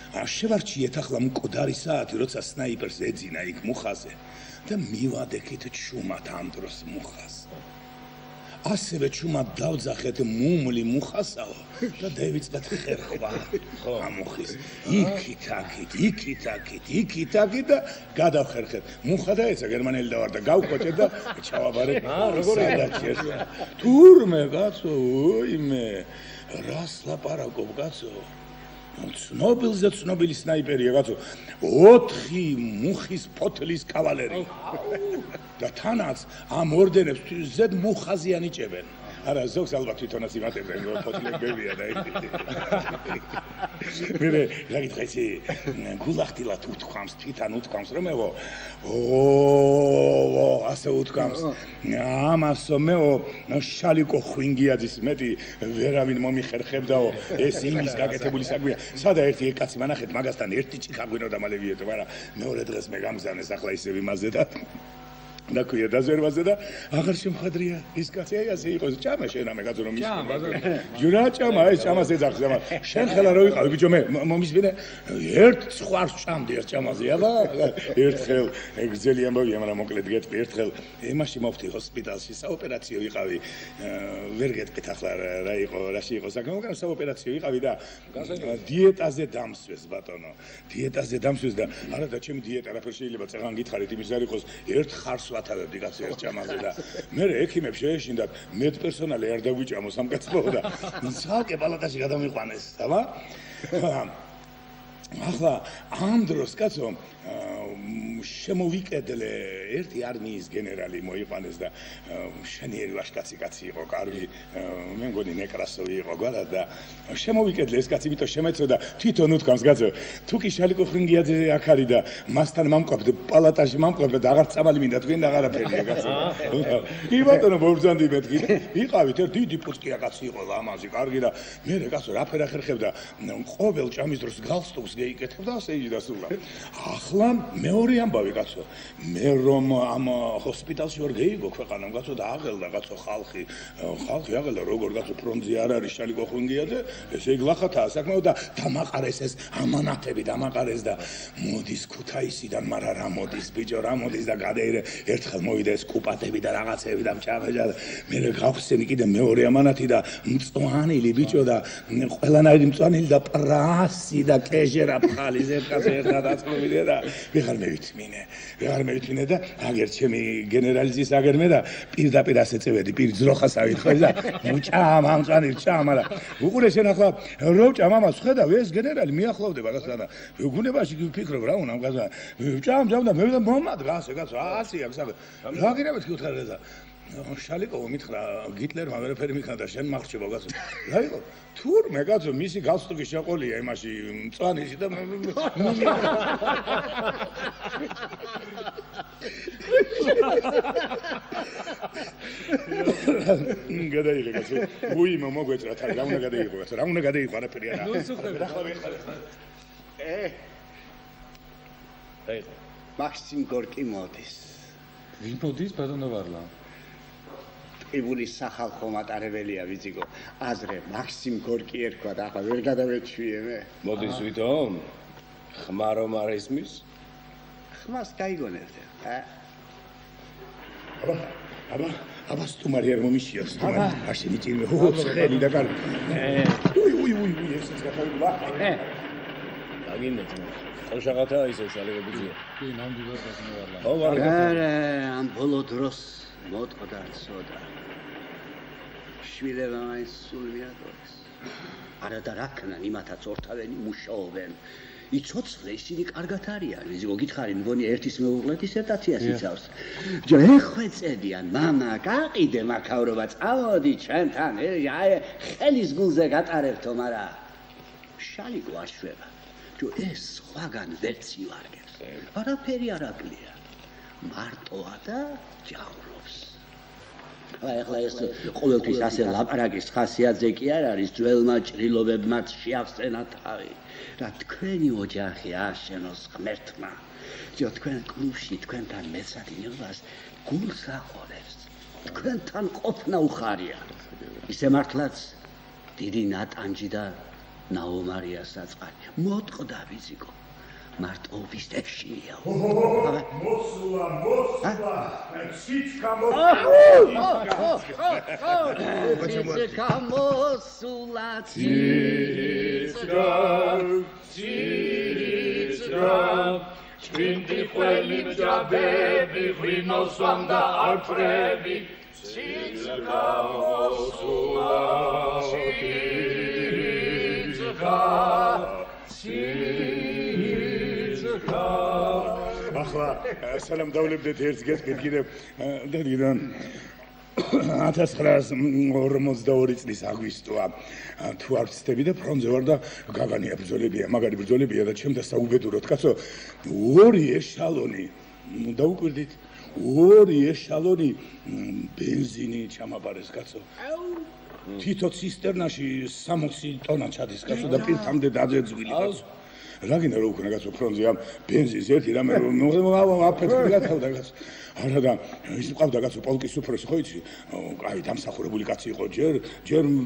შევარჩიეთ ახლა მკვდარი საათი როცა სნაიპერს ეძინა იქ მუხაზე და მივადექით ჩუმად ამ დროს მუხას ასევე ჩუმად დავძახეთ მუმლი მუხასაო და დავიწყეთ ხერხვა ამ მუხის იქით და გადავხერხეთ მუხა და ეცა გერმანელი დავარ და გავხოჭეთ და ჩავაბარეთ სადაჭერს თურმე კაცო ოიმე რას ლაპარაკობ კაცო ცნობილზე ცნობილი სნაიპერია კაცო 4 მუხის ფოთლის კავალერი და თანაც ამ ორდენებს ზედ მუხაზე ანიჭებენ არა ზოგს ალბათ თვითონაც იმატებენ რომ ფოთლებებია და მე რა გითხეცი გულახდილად უთქვამს თვითონ უთქვამს რომეო ასე უთქვამს ამასო მეო შალიკო ხვინგიაძის მეტი ვერავინ მომიხერხებდაო ეს იმის გაკეთებული საქმეა სადა ერთი კაცი მანახეთ მაგასთან ერთი ჭიქა გვინოდა მალე ვიეტო მაგრამ მეორე დღეს მე გამგზავნეს ახლა ისევ იმაზე და და ქვია დაზერვაზე და აღარ შემხადრია ის კაცი აი ასე იყოს ჭამა შენ ამე კაცო რომ მისმა ჯურა ჭამა ეს ჭამას ეძახს აბა შენ ხელა რო იყავი ბიჭო მე მომისმინე ერთ ხვარს ჭამდი ერთ ჭამაზე აბა ერთხელ ეგზელი ამბავია მაგრამ მოკლედ გეტყვი ერთხელ იმაში მოვთი ჰოსპიტალში საოპერაციო იყავი ვერ გეტყვით ახლა რა იყო რაში იყო საქმე მაგრამ საოპერაციო იყავი და დიეტაზე დამსვეს ბატონო დიეტაზე დამსვეს და არა და ჩემი დიეტა რაფერ შეიძლება წეგან გითხარით იმის არ იყოს ერთ ხარს ვათავებდი კაცო ერთ ჭამაზე და მე ექიმებს შეეშინდათ მეტ პერსონალი არ დაგვიჭამოს ამ კაცმო და ცალკე პალატაში გადამიყვანეს, აბა? ახლა ამ დროს კაცო შემოვიკედლე ერთი არმიის გენერალი მოიყვანეს და შენიერი ვაჟკაცი კაცი იყო, კარგი, მე მგონი ნეკრასოვი იყო გვალად და შემოვიკედლე ეს კაცი მითო შემეცო და თვითონ უთქვამს კაცო, თუ კი შალიკო ხრინგიაძე აქ არის და მასთან მამკვებთ პალატაში მამკვებთ და აღარ წამალი მინდა თქვენ აღარაფერია კაცო. კი ბატონო მობრძანდი მეთქი. ვიყავით ერთ დიდი პუწკია კაცი იყო ლამაზი, კარგი და მე კაცო რაფერ ახერხებდა ყოველ ჭამის დროს გალსტუკს გეიკეთებდა ასე იჯდა სულა. ახლა მეორე ამბავი კაცო, მე რომ ამ ჰოსპიტალში ვარ გეიგო ქვეყანამ კაცო და აღელდა კაცო ხალხი აღელდა როგორ კაცო ფრონტზე არ არის შალიკო ხრინგიაძე, ესე იგი ლახათაა საკმაოდ და დამაყარეს ეს ამანათები დამაყარეს და მოდის ქუთაისიდან, მაგრამ რა მოდის ბიჭო რა მოდის და გადაირე ერთხელ მოვიდა ეს კუპატები და რაღაცები და მჭაფეჯა და მე გავხსენი კიდე მეორე ამანათი და მწვანილი ბიჭო და ყველანაირი მწვანილი და პრასი და კეჟერა ფხალი ზერკაზე ერთად აწმოვიდე და ვეღარ მევიტმინე და აგერ ჩემი გენერალიზის აგერმე და პირდაპირ ასე წევედი პირ ძროხას ავითხე და მუჭამ ამ წანილ ჭამ არა უყურე შენ ახლა რო ჭამ ამას ხედავ ეს გენერალი მიახლოვდება გასა და გუნებაში ვფიქრობ რა უნდა გასა ჭამ და მე და მომადგა ასე გასა ასია გასა რა გინებთ გითხარ და შალიკო მითხრა გიტლერმა ვერაფერი მიქნა და შენ მახრჩება გასა რა იყო თურმე კაცო მისი გალსტუკი შეყოლია იმაში მწვანეში და გადაიღე კაცო უიმო მოგვეწრა თან რა უნდა გადაიღო კაცო რა უნდა გადაიღო არაფერი არა მაქსიმ გორკი მოდის ვინ მოდის ბატონო ვარლა ტყიბულის სახალხო მატარებელია ვიზიგო აზრე მაქსიმ გორკი ერქვა და ახლა ვერ გადავეჩვიე მე მოდის ვითომ ხმა რომ არ ისმის ხმას გაიგონებთ აბა სტუმარი არ მომიშია სტუმარი აშენი ჭირმე ხელი და კარგი უი ესეც გაფარდა დაგინეთ ხოშაღათა ისე შალიკო ბიძია კი ნამდვილად ბატონო ვარლა არა ამ ბოლო დროს მოტყდა ცოდა შვილებმა ის სულ მიატოვეს არა და რა ქნან იმათაც ორთავენი მუშაობენ იცოცხლე ისინი კარგად არიან ვიზიგო გითხარი მგონი ერთის მეუღლე დისერტაციას იცავს ჯო ეხვეწედიან მამა გაყიდე მაქავრობა წავოდი ჩვენთან აი ხელის გულზე გატარებთო მარა შალიკო არ შვება ჯო ეს სხვაგან ვერც ივარგებს არაფერი არ აკლია მარტოა და ჯავრობს ახლა ეს ყოველთვის ასე ლაპარაკის ხასიათზე კი არ არის ძველმა ჭრილობებმაც შეახსენა თავი რა თქვენი ოჯახი აშენოს ღმერთმა ჯო თქვენ კლუბში თქვენთან მეცადინებას გულს აყოლებს თქვენთან ყოფნა უხარია ისე მართლაც დიდი ნატანჯი და ნაომარია საწყარი მოტყდა ვიზიკო მარტოობის ეშინია მოსულა სიჩქა ჭრინდი ყველი მჯადები ღვინოსვამ და არფრები სიჩქა მოსულა ახლა სალამ დავლებდეთ ერთ გეტყვით კიდევ დადგიდან 1942 წლის აგვისტოა თუ არ ვცდები და ფრონტზე ვარ და გაგანია ბრძოლებია მაგარი ბრძოლებია და ჩემთან საუბედუროთ კაცო ორი ეშალონი დაუკვირდით ორი ეშალონი ბენზინი ჩამაბარეს კაცო თითო ცისტერნაში 60 ტონა ჩადის კაცო და პირთამდე დაძეძვილი კაცო რა გინდა რო უქნა კაცო ფრონტზე ამ ბენზინს ერთი რამე აფეთქი გათავდა კაცო არა და ის მყავდა კაცო პოლკის უფროსი ხო იცი აი დამსახურებული კაცი იყო ჯერ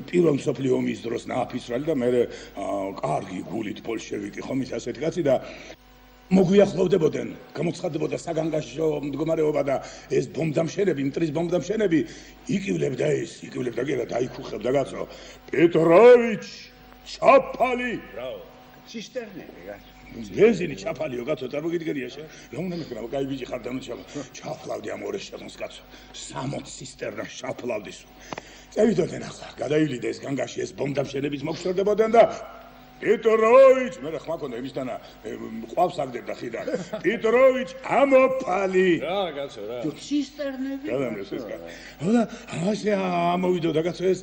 პირველ მსოფლიო ომის დროს ნააფისრალი და მე კარგი გულით ბოლშევიკი ხომ ის ასეთი კაცი და მოგვიახლოვდებოდნენ გამოცხადდებოდა საგანგაშო მდგომარეობა და ეს ბომბდამშენები მტრის ბომბდამშენები იკივლებდა კი და დაიქუხებდა კაცო პეტროვიჩ ჩაფალი ცისტერნები კაცო ბენზინი ჩაფალიო კაცო, წარმოგიდგენია შენ? რა უნდა მეკრა, კაი ბიჭი ხარ დამოჩავა. ჩაფლავდი ამ ორეს შეხოს კაცო. 60 ცისტერნა ჩაფლავდი სულ. წევიდოდნენ ახლა, გადაივლიდა ეს განგაში ეს ბომბდამშენების მოგვშორდებოდნენ და პეტროვიჩ, მე რა ხმა ქონდა იმისთანა, ყავს აგდებდა ხიდან. პეტროვიჩ, ამოფალი. რა კაცო რა. ცისტერნები. გადამრეს ეს კაცო. და ასე ამოვიდოდა კაცო ეს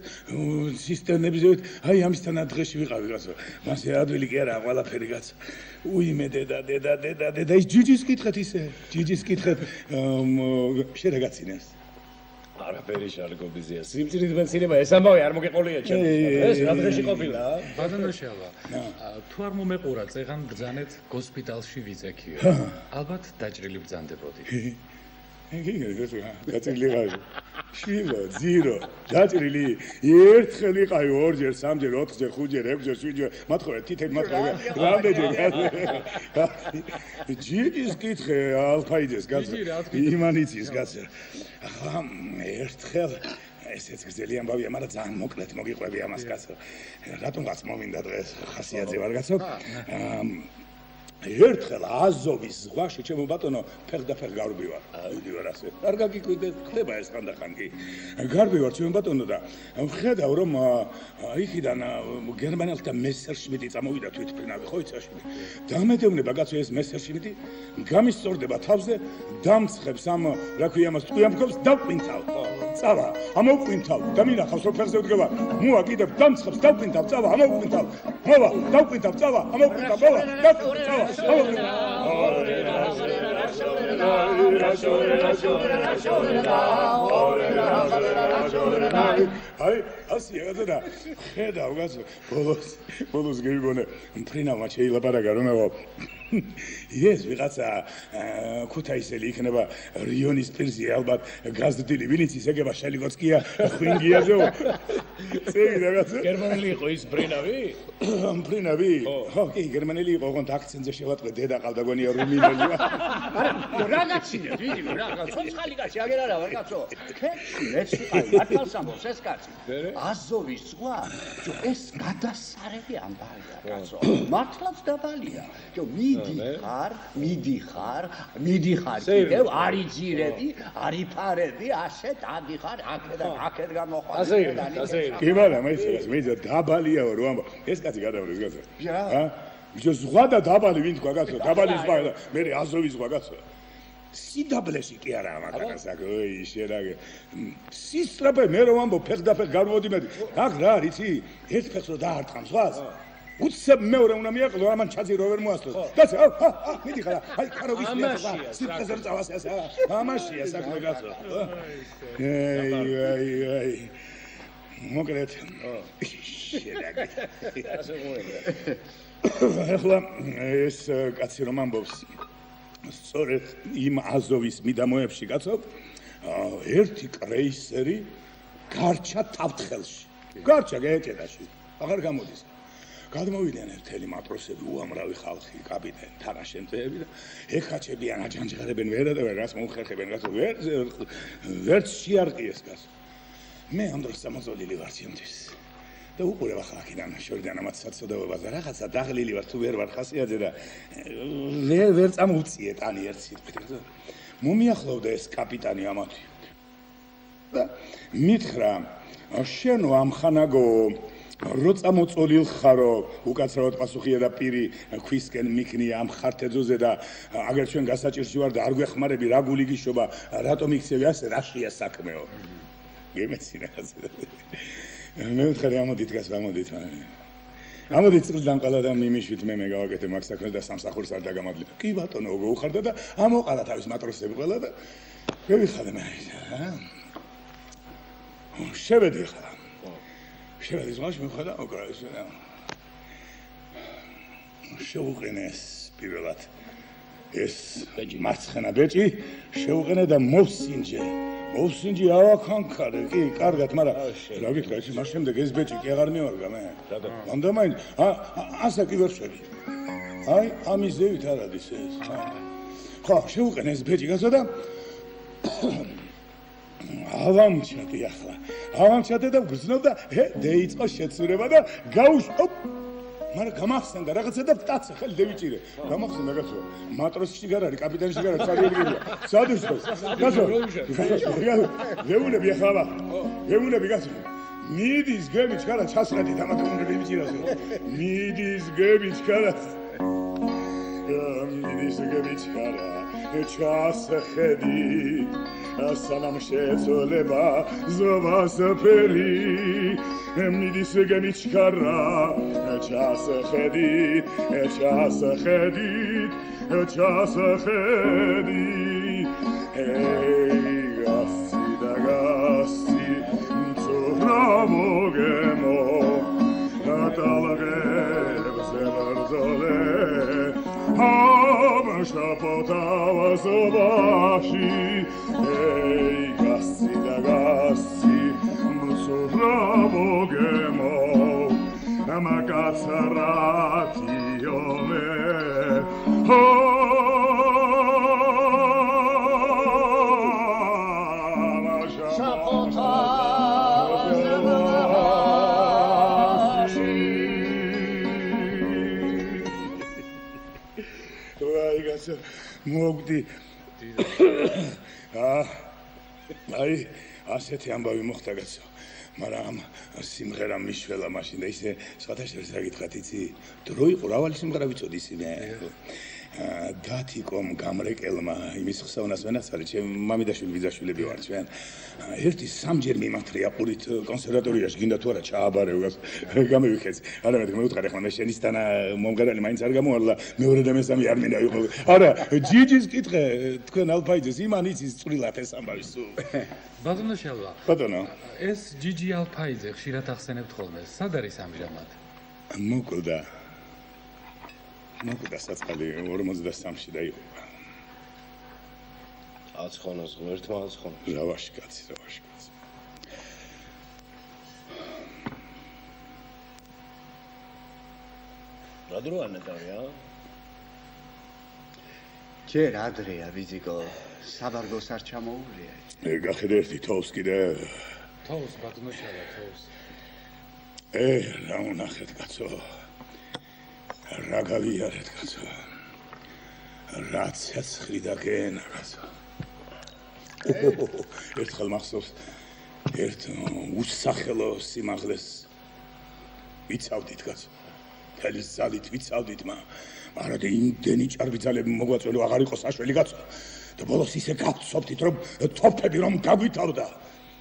ცისტერნების, აი ამისთანა დღეში ვიყავი კაცო. მასე ადვილი კი არა ყველაფერი კაცო. უიმე დედა ის ჯიჯის კითხეთ ისე. ჯიჯის კითხეთ შენ რა გაცინეს? არაფერი შარგობიზია. სიმწირით მეცინება ეს ამბავი არ მოგეყოლია ჩემს. ეს რა დღეში ყოფილა? ბატონოშავა. თუ არ მომეყურა წეღან ბრძანეთ გოსპიტალში ვიზექიო. ალბათ დაჭრილი ბრძანდებოდი. დაჭრილი ყავი. შვილო, ძირო, დაჭრილი. ერთხელ იყავი, ორჯერ, სამჯერ, ოთხჯერ, ხუთჯერ, ექვსჯერ, შვიდჯერ. მათხოვე, თითები მათხოვე. რამდენჯერ? ჯიჯის კითხე ალფაიძეს კაცო. იმანიცის კაცო. ახლა ერთხელ ესეც გრძელი ამბავია, მაგრამ ძალიან მოკლედ მოგიყვები ამას კაცო. რატომღაც მომინდა დღეს ხასიათზე ვარ კაცო. ერთხელ აზოვის ზღვაში ჩემო ბატონო ფეხდაფეხ გარბივარ. ვიდივარ ასე. არ გაგიკვირდე, ხდება ეს ხანდახან კი. გარბივარ ჩემო ბატონო და ვხედავ რომ იქიდან გერმანელთა მესერშმიტი წამოვიდა თვითმფრინავი ხო იცაში. დამედევნება კაცო ეს მესერშმიტი გამისწორდება თავზე, დამცხებს ამ რა ქვია ამას ტყუიამქობს დავყვინთავ. წავა, ამოვყვინთავ და მინახავს რომ ფეხზე ვდგება. მოვა კიდევ დამცხებს დავყვინთავ, წავა, ამოვყვინთავ. მოვა, დავყვინთავ, წავა, ამოვყვინთავ, მოვა, დავყვინთავ, წავა. აი, ასია გადა. ხედავ კაცო, ბოლოს გიგონე მფრინავმა შეილაპარაკა რომეო ეს ვიღაცა ქუთაისელი იქნება რიონის პირზე ალბათ გაზრდილი ვინიც ისეგება შელიგოცკია ხვინგიაზეო წევი რაღაცა გერმანელი იყო ის მფრინავი? მფრინავი? ხო, კი, გერმანელი იყო, ოღონდ აქცენტზე შევატყვე დედა ყავდა გონია რუმინელია. რა გაცინე, ვიდი რა, ცოცხალი კაცი აგერ არა ვარ კაცო. ეს ვიყავი, მართალს ამბობს ეს კაცი. აზოვის ზღვა, ეს გადასარევი ამბავია კაცო. მართლაც დაბალია. მიდიხარ, კიდევ არიძირები, არიფარები, ასე დადიხარ, აქეთ გამოხვალ. ასე. კი, მაგრამ ეს მეძა დაბალიაო რომ ამბა. ეს კაცი გადავრეს კაცო. ჰა? ბიჭო ზღვა და დაბალი ვინ თქვა კაცო? დაბალი ზღვა და მე აზოვის ზღვა კაცო. სიდაბლეში კი არა მაგას აქ, ოი, შერაგე. სისტრაფე მე რომ ამბო ფეხდაფეხ გამოვდი მე. აქ რა არის იცი? ერთ ფეხს რო დაარტყამ ზღვას. უცებ მეორე უნდა მიაყლო, ამან ჩაძი რო ვერ მოასწრო. კაცო, მიდი ხარა, აი კაროვის მიაყლა. სიფხაზე წავას ესა. ამაშია საქმე კაცო. აი. მოკლედ. შერაგე. ასე მოიგე. ახლა ეს კაცი რომ ამბობს სწორედ იმ აზოვის მიდამოებში კაცო ერთი კრეისერი გარჩა თავთხელში გარჩა გეჭედაში აღარ გამოდის გადმოვიდნენ მთელი მატროსები უამრავი ხალხი კაპიტანი თანაშემწეები და ეკაჩებიან აჯანჯღარებენ ვერადავერ რას მომხერხებენ კაცო ვერც შეარყიეს კაცო მე ამ დროს სამოზოლილი ვარ ჩემთვის და უყურებ ახლა აქედან შორიდან ამათ საცოდაობას და რაღაცა დაღლილი ვარ თუ ვერ ვარ ხასიათზე და ვერ წამოვწიე ტანი ერთ სიტყვით მომიახლოვდა ეს კაპიტანი ამათი და მითხრა შენო ამხანაგო რო წამოწოლილ ხარო უკაცრავად პასუხია და პირი ქვისკენ მიქნია ამ ხართეძოზე და აგერ ჩვენ გასაჭირში ვარ და არ გვეხმარები რა გული გიშობა რატომ იქცევი ასე რაშია საქმეო გემეცინა ასე მე ვთქარი ამოდით გას ამოდით ამოდით წლიდან ყალა და მიმიშვით მე გავაკეთე მაგ საქმეს და სამსახურს არ დაგამადლებ კი ბატონო გოუხარდა და ამოყარა თავის მატროსები ყველა და მევიხარე მე შევედი ხა შევედი ზღვაში მივხვდა უკრაინა შეუყენეს პირველად ეს მარცხენა ბეჭი შეუყენე და მოვსინჯე მოვსინჯი ავაქანქარე კი კარგად მაგრამ რა გითხრა ის მას შემდეგ ეს ბეჭი კი აღარ მევარგა მე მანდა მაინც ასე კი ვერ შევი აი ამის ზევით არ არის ეს ხო შეუყენე ეს ბეჭი გასა და ავამჩატი ახლა ავამჩატე და გრძნობდა დაიწყო შეცურება და გაუშ მაგრამ გამახსენდა რაღაცა და ტაცა ხელი დევიჭირე. გამახსენდა კაცო. მატროსში გარ არის, კაპიტანში გარ არის, სარიებია. სადუს ხოს. კაცო. ვეუნები ახლა. ვეუნები კაცო. მიდის გები ჩქარა ჩასხეთი დამატებული ვიჭირას. მიდის გები ჩქარა. მიდის გები ჩქარა. ჩასხეთი. სანამ შეცოლება ზოვას ფერი. მიდის გები ჩქარა. ჩასხეთი. გასი და გასი მოგემო ნატალღებს ელრძოლე ამშაპოთავა ზობაში გასი და გასი მცურა მოგემო ამაკაცრათიომე მოგდი აი ასეთი ამბავი მოხდა კაცო მაგრამ სიმღერა მიშველა მაშინ და ისე სხვათაშორის რა გითხრათ იცი დრო იყო რავალი სიმღერა ვიცოდი ისინე დათიკომ გამრეკელმა იმის ხსოვნას ვენაცვალე ჩემ მამიდაშვილი ბიძაშვილები ვარ ჩვენ ერთი სამჯერ მიმართრია ყურით კონსერვატორიაში გინდა თუ არა ჩააბარევ გამივიხეც არამედ მეუთხარ ახლა მე შენისთანა მომღერალი მაინც არ გამოარლა მეორე და მესამე არ მინდა იყო არა ჯიჯის კითხე თქვენ ალფაიძეს იმან იცის წვრილად ეს ამბავი სულ ბატონო შალვა ბატონო ეს ჯიჯი ალფაიძე ხშირად ახსენებთ ხოლმე სად არის ამჟამად მოკვდა საწყალი 53-ში დაიღო. აცხონოს ღმერთმა აცხონოს. რავაში კაცი. რა დრო ანეტავია? ჯერ ადრეა ვიზიკო, საბარგოს არ ჩამოუვლია. გახედე ერთი თავს კიდე. თავს ბატონო შალვა თავს. რა უნახეთ კაცო. რა გავიარეთ კაცო რა ცეცხლი და გენა კაცო ერთხელ მახსოვს ერთ უსახელო სიმაღლეს ვიცავდით კაცო თელის ზალით ვიცავდით მაგრამ და იმდენი ჭარბიძალები მოგვაწვერო აღარ იყო საშველი კაცო და ბოლოს ისე გავცობდით რომ თოფები რომ გაგვითავდა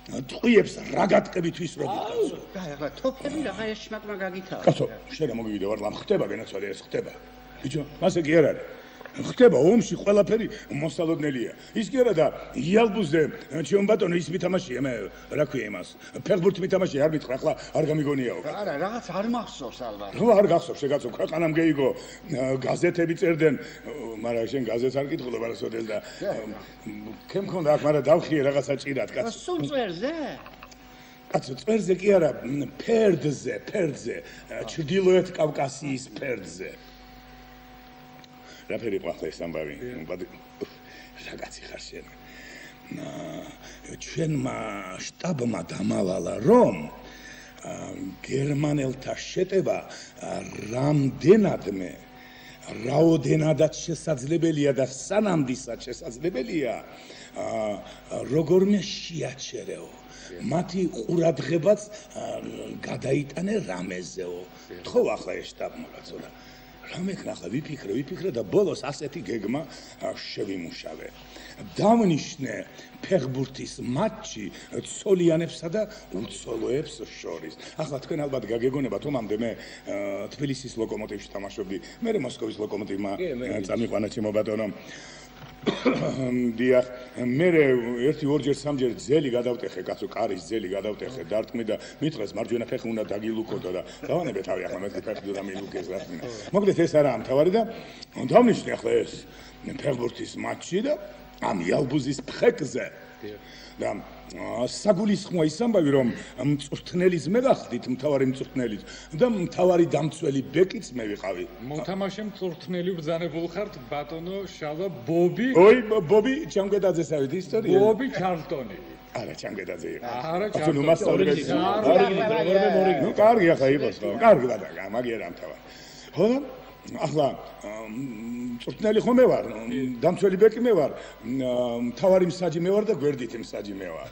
ტყუებს რა გატკებით ვისროდით კაცო და ახლა თოფები რა შეშმაკმა გაგითავა კაცო შენ მოგივიდე ვარლამ ხდება გენაცვალე ეს ხდება ბიჭო მასე კი არ არის ხდება ომში ყველაფერი მოსალოდნელია ის კი არა და იალბუზე ჩემ ბატონო ის მითამაშია მე რა ქვია იმას ფეხბურთი მითამაშია არ მითხრა ახლა არ გამიგონიაო არა რაღაც არ მახსოვს ალბათ რა არ გახსოვს შეგაცო ქვეყანამ გეიგო გაზეთები წერდნენ მაგრამ შენ გაზეთს არ კითხულობ არასოდეს და ქემ მქონდა აქ მაგრამ დავხიე რაღაცა ჭირად კაცო სულ წერზე კაცო წერზე კი არა ფერდზე ჩრდილოეთ კავკასიის ფერდზე რა ფერი ყავს ეს ამბავი რაღაცი ხარ შენ ჩვენმა შტაბმა დამავალა რომ გერმანელთა შეტევა რაოდენადაც შესაძლებელია და სანამდისაც შესაძლებელია როგორმე შეაჩერეო მათი ყურადღებაც გადაიტანე რამეზეო თქო ახლა ეს შტაბმა კაცო რამეკნახა ვიფიქრე და ბოლოს ასეთი გეგმა შევიმუშავე დავნიშნე ფეხბურთის მატჩი ცოლიანებსა და უცოლოებს შორის ახლა თქვენ ალბათ გაგეგონებათ ომამდე მე თბილისის ლოკომოტივში თამაშობდი მე მოსკოვის ლოკომოტივმა წამიყვანა ჩემო ბატონო დიახ მე ერთი ორჯერ სამჯერ ძელი გადავტეხე კაცო კარის ძელი გადავტეხე დარტყმი და მითხრეს მარჯვენა ფეხი უნდა დაგილუქოდო და დავანებე თავი ახლა მეთქი ფეხი და მილუქეს რა თქმა მოგდეთ ეს არაა მთავარი და დავნიშნე ახლა ეს ფეხბურთის მატჩი და ამ იალბუზის ფხეკზე და საგულისხმოა ის ამბავი რომ მწვრთნელის მე გახდით მთავარი მწვრთნელის და მთავარი დამცველი ბეკიც მე ვიყავი მოთამაშე მწვრთნელი ბრძანებულ ხართ ბატონო შალვა ბობი ой ბობი ჩამგედაძესავით ისტორია ბობი ჩარლტონი არა ჩანგედაძე არა ახლა ნუ მასწავლებელი ნუ კარგი ახლა იყოს ხო კარგი ბატონო მაგერა ამთავარ ხო ახლა წვრთნელი ხომ მე ვარ დამცველი ბეკი მე ვარ მთავარი მსაჯი მე ვარ და გვერდითი მსაჯი მე ვარ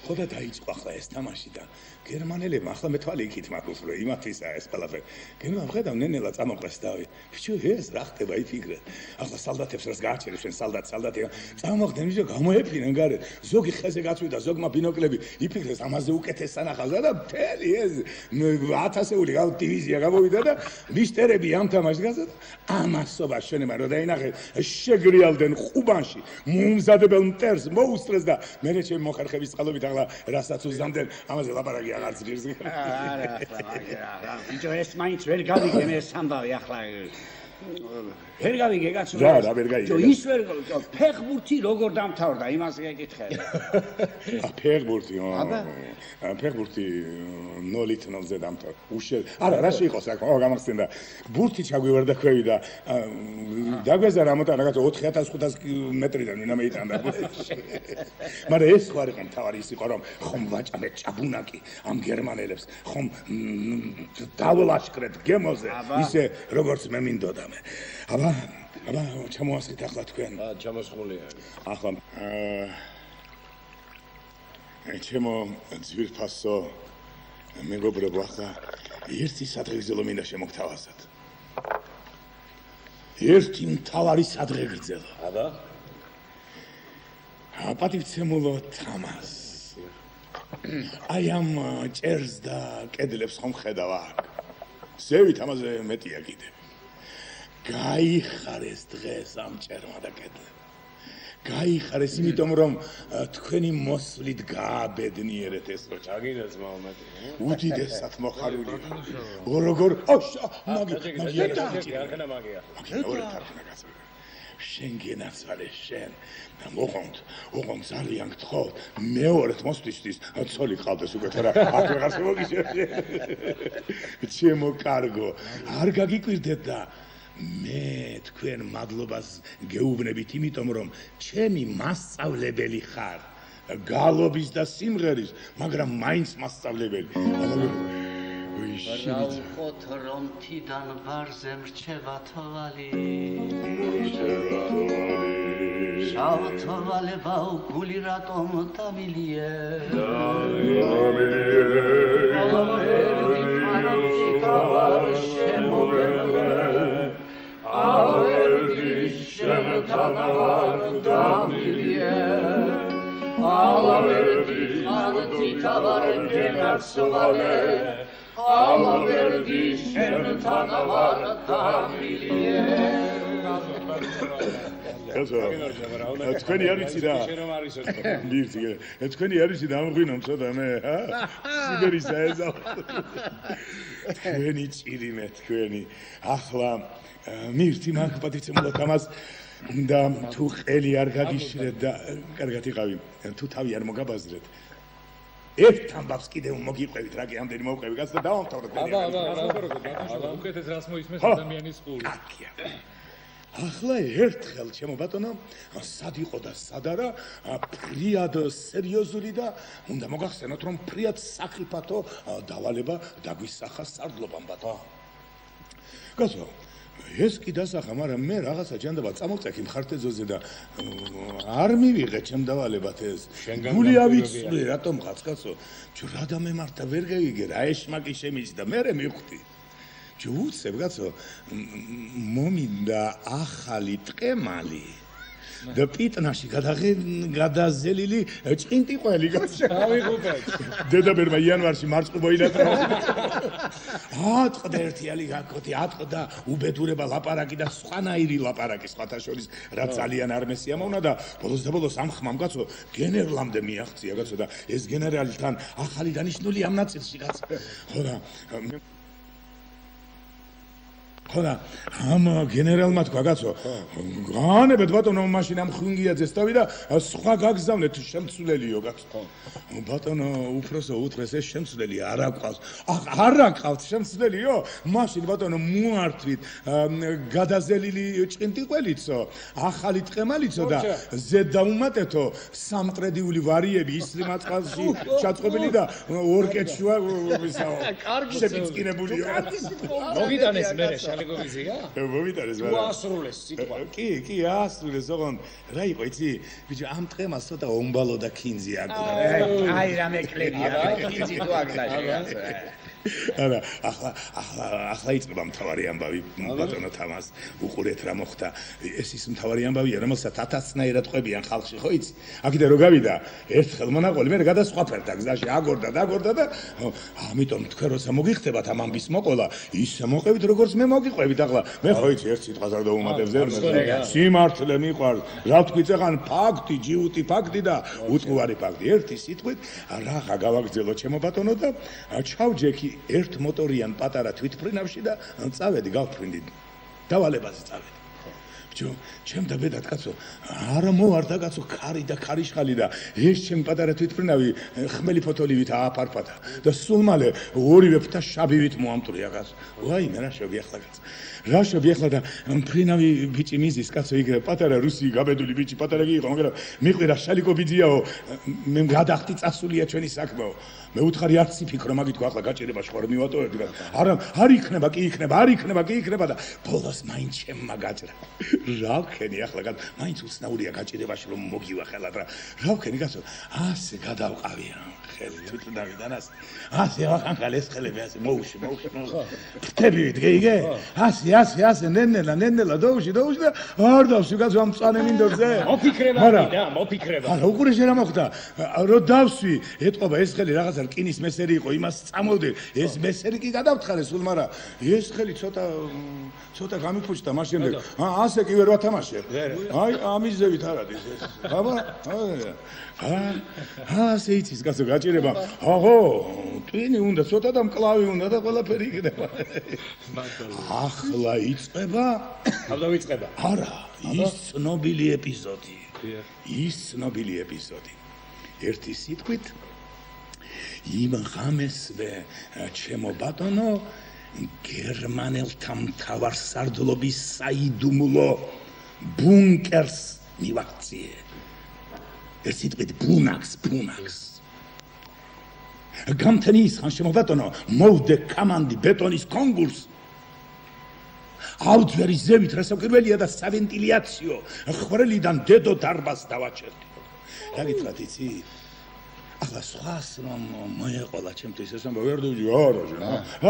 ხო და დაიწყო ახლა ეს თამაში და გერმანელებმა ახლა მე თვალი იქით მაქვს რომ იმათვისაა ეს ყველაფერი გერმანელმა ხედავ ნენელა წამოყვეს დავი ბიჭო ეს რა ხდება იფიქრე ახლა სალდათებს რას გააჩერებს ჩვენ სალდათი წამოხდნენ ბიჭო გამოეფინენ გარეთ ზოგი ხეზე გაწვიდა ზოგმა ბინოკლები იფიქრეს ამაზე უკეთეს სანახავდა და მთელი ეს 1000-ეული დივიზია გამოვიდა და მისტერები ამ თამაშს გასა ამასობა ჩვენებმა რომ დაინახე შეგრიალდნენ ყუბანში მომზადებელ მტერს მოუსწრეს და მე ჩემი მოხერხების წყალობით ახლა რასაც უზამდნენ ამაზე ლაპარაკი აღარც ღირს არა ახლა ბიჭო ეს მაინც ვერ გავიგე მე სამბავი ახლა ვერ გავიგე კაცო რა ვერ გაიგე ის ვერ ფეხბურთი როგორ დამთავრდა იმას გეკითხე ფეხბურთი ფეხბურთი 0-0-ზე დამთავრდა არა რა შეიყოს რა გამახსენდა ბურთი ჩაგვივარდა ქვევი და დაგვეზარა მოტა რაღაცა 4500 მეტრიდან ვინა მეიტანდა მაგრამ ეს ხო არ იყო მთავარი ის იყო რომ ხომ ვაჭამეთ ჭაბუნაკი ამ გერმანელებს ხომ დავლაშქრეთ გემოზე ისე როგორც მე მინდოდა მე აბა ჩამოასხით ახლა თქვენ ჩამოსხმულია ახლა ჩემო ძვირფასო მეგობრებო ახლა ერთი სადღეგრძელო მინდა შემოგთავაზოთ ერთი მთავარი სადღეგრძელო აბა პატივცემულო თამას აი ამ ჭერს და კედლებს ხომ ხედავ აქ ზევით ამაზე მეტია კიდე გაიხარეს დღეს ამ ჭერმა და კედლებმა გაიხარეს იმიტომ რომ თქვენი მოსვლით გააბედნიერეთ ეს რო ჩაგინდა ძმაო მეტი უდიდესად მოხარული როგორ მაგია შენ გენაცვალე შენ მოხონთ ძალიან გთხოვთ მეორეთ მოსვლისთვის ცოლი ყავდეს უკვე რა აქ ვეღარ შემოგიშვი ჩემო კარგო არ გაგიკვირდეთ და მე თქვენ მადლობას გეუბნებით იმიტომ რომ ჩემი მასწავლებელი ხარ გალობის და სიმღერის მაგრამ მაინც მასწავლებელი რავხოთ რომ თიდან ბარზე მრჩება თვალი შავ თვალებაო გული რატომ დამილია Alverdi şemtanavar damiliye Alverdi antikavar gemersovale Alverdi şemtanavar damiliye თქვენი არ ვიცი რა მირცი თქვენი არ ვიცი დამღვინო ცოტა მე სიბერისა ეზა თქვენი ჭირიმე თქვენი ახლა მირთი მაგ პატიცემულა თამას და თუ ყელი არ გაგიშრეთ და კარგად იყავი თუ თავი არ მოგაბაზრეთ ერთ ამბავს კიდევ მოგიყვებით რა კი ამდენი მოვყვები კაც და დავამთავროთ აბა უკეთეს რას მოისმენს ადამიანის ყური ახლა ერთხელ ჩემო ბატონო სად იყო და სად არა ფრიად სერიოზული და უნდა მოგახსენოთ რომ ფრიად საფრიფათო დავალება დაგვისახა სარდლობამ ბატონო გასო ეს კი დასახა მაგრამ მე რაღაცა ჯანდაბა წამოვწექი მხარდაძეზე და არ მივიღე ჩემ დავალებათ ეს გული ავიცვლი რატომღაც კაცო ჯო რა დამემართა ვერ გავიგე რა ეშმაკი შემიძი და მე მივხვდი ჯუცებ კაცო მომინდა ახალი ტყემალი და პიტნაში გადაზელილი ჭინტი ყველი კაცო ავიღუპეთ დედაბერმა იანვარში მარწყობა ინატრა ატყდა ერთიალი გაკოთი ატყდა უბედურება ლაპარაკი და სხვანაირი ლაპარაკი სხვათა შორის რა ძალიან არ მესიამოვნა და ბოლოს და ბოლოს ამ ხმამ კაცო გენერლამდე მიაღწია კაცო და ეს გენერალი თან ახალი დანიშნული ამ ნაწილში კაცო ხო და ამ გენერალმა თქვა კაცო განებეთ ბატონო მაშინ ამ ხვინგიაძეს დავიდა სხვა გაგზავნეთ შემცვლელიო კაცო ბატონო უფროსო უთხრეს ეს შემცვლელი არ აქვს არ აქვს შემცვლილიო მაშინ ბატონო მოართვით გადაზელილი ჭყინტიყველიცო ახალი ტყემალიცო და ზედ დაუმატეთო სამტრედიული ვარიები ისრიმაწყალში ჩაწყობილი და ორკეთშუა ისაო შეფიცკინებულიო მოგიტანეს მე შალიკოვიზია მოვიტანეს თუ ასრულეს სიტყვა კი ასრულეს ოღონ რა იყო იცი ბიჭო ამ ტყემას ცოტა ომბალო და ქინძი აქვს აი რამე კლებია კინძი თუ აგლაშია არა ახლა იწყება მთავარი ამბავი ბატონო თამას უყურეთ რა მოხდა ეს ის მთავარი ამბავია რომელსაც 1000-ნაირად ყვებიან ხალხში ხო იცი აქედან რო გავიდა ერთხელ მონაყოლი მე გადასხვაფერდა გზაში აგორდა და ამიტომ თქვენ როცა მოგიხდებათ ამ ამბის მოყოლა ისე მოყევით როგორც მე მოგიყვებით ახლა მე ხო იცი ერთ სიტყვას არ დავუმატებ ზერმე სიმართლე მიყვარს რა თქვი წეღან ფაქტი ჯიუტი ფაქტი და უწყوارი ფაქტი ერთი სიტყვით რაღა გავაგრძელო ჩემო ბატონო და ჩავჯექი ერთ მოტორიან პატარა თვითფრინავში და წავედი გავფრინდი დავალებაზე წავედი ბიჭო ჩემ და ბედად კაცო არა მოვარდა კაცო ქარი და ქარიშხალი და ეს ჩემ პატარა თვითფრინავი ხმელი ფოთოლივით ააფარფათა და სულ მალე ორივე ფთა შაბივით მოამტვრია კაცო ვაი მე რა შევიახლა კაცო რა შევიახლა და ფრინავი ბიჭი მიზის კაცო იქ პატარა რუსი გაბედული ბიჭი პატარა კი იყო მაგრამ მიყვირა შალიკოვიძიაო მე გადახტი წასულია ჩვენი საქმეო მე უთხარი არც ფიქრო მაგით ხო ახლა გაჭირება შეხარ მივატოვებდი არა არ იქნება და ბოლოს მაინც შემმა გაჭრა რა ვქენი ახლა მაინც უცნაურია გაჭირებაში რომ მოგივახელად რა ვქენი კაცო ასე გადავყავია ხელი თვითნავიდანას ასე ახანკალ ეს ხელები ასე მოუში ფთებივით გეიგე ასე ნენელა დოუში და არ დავსვი კაცო ამ წანე მინდორზე მოფიქრება არა უყურე შენ რა მოხდა რო დავსვი ეტყობა ეს ხელი რაღაცა რკინის მესერი იყო იმას წამოვდი ეს მესერი კი გადავთხარე სულ მაგრამ ეს ხელი ცოტა გამიფუჭდა მას შემდეგ ასე კი ვერ ვათამაშე აი ამის ზევით არ არის ეს აბა ასე იცის კაცო გაჭირება აჰო ტვინი უნდა ცოტა და მკლავი უნდა და ყველაფერი იქნება ახლა იწყება დავიწყება არა ის ცნობილი ეპიზოდი ერთი სიტყვით იმ ღამესვე ჩემო ბატონო გერმანელთა მთავარსარდლობის საიდუმლო ბუნკერს მივაქციე ეს სიტყვით ბუნაკს გამთენის ხან ჩემო ბატონო მოვდე კამანდი ბეტონის კონკურს ავძვერი ზევით რასაკვირველია და სავენტილიაციო ხვრელიდან დედო დარბას დავაჭერდი რა გითხრათ იცი ახლა სხვას რომ მოეყოლა ჩემთვის ეს ამბავი ვერ დავიჯი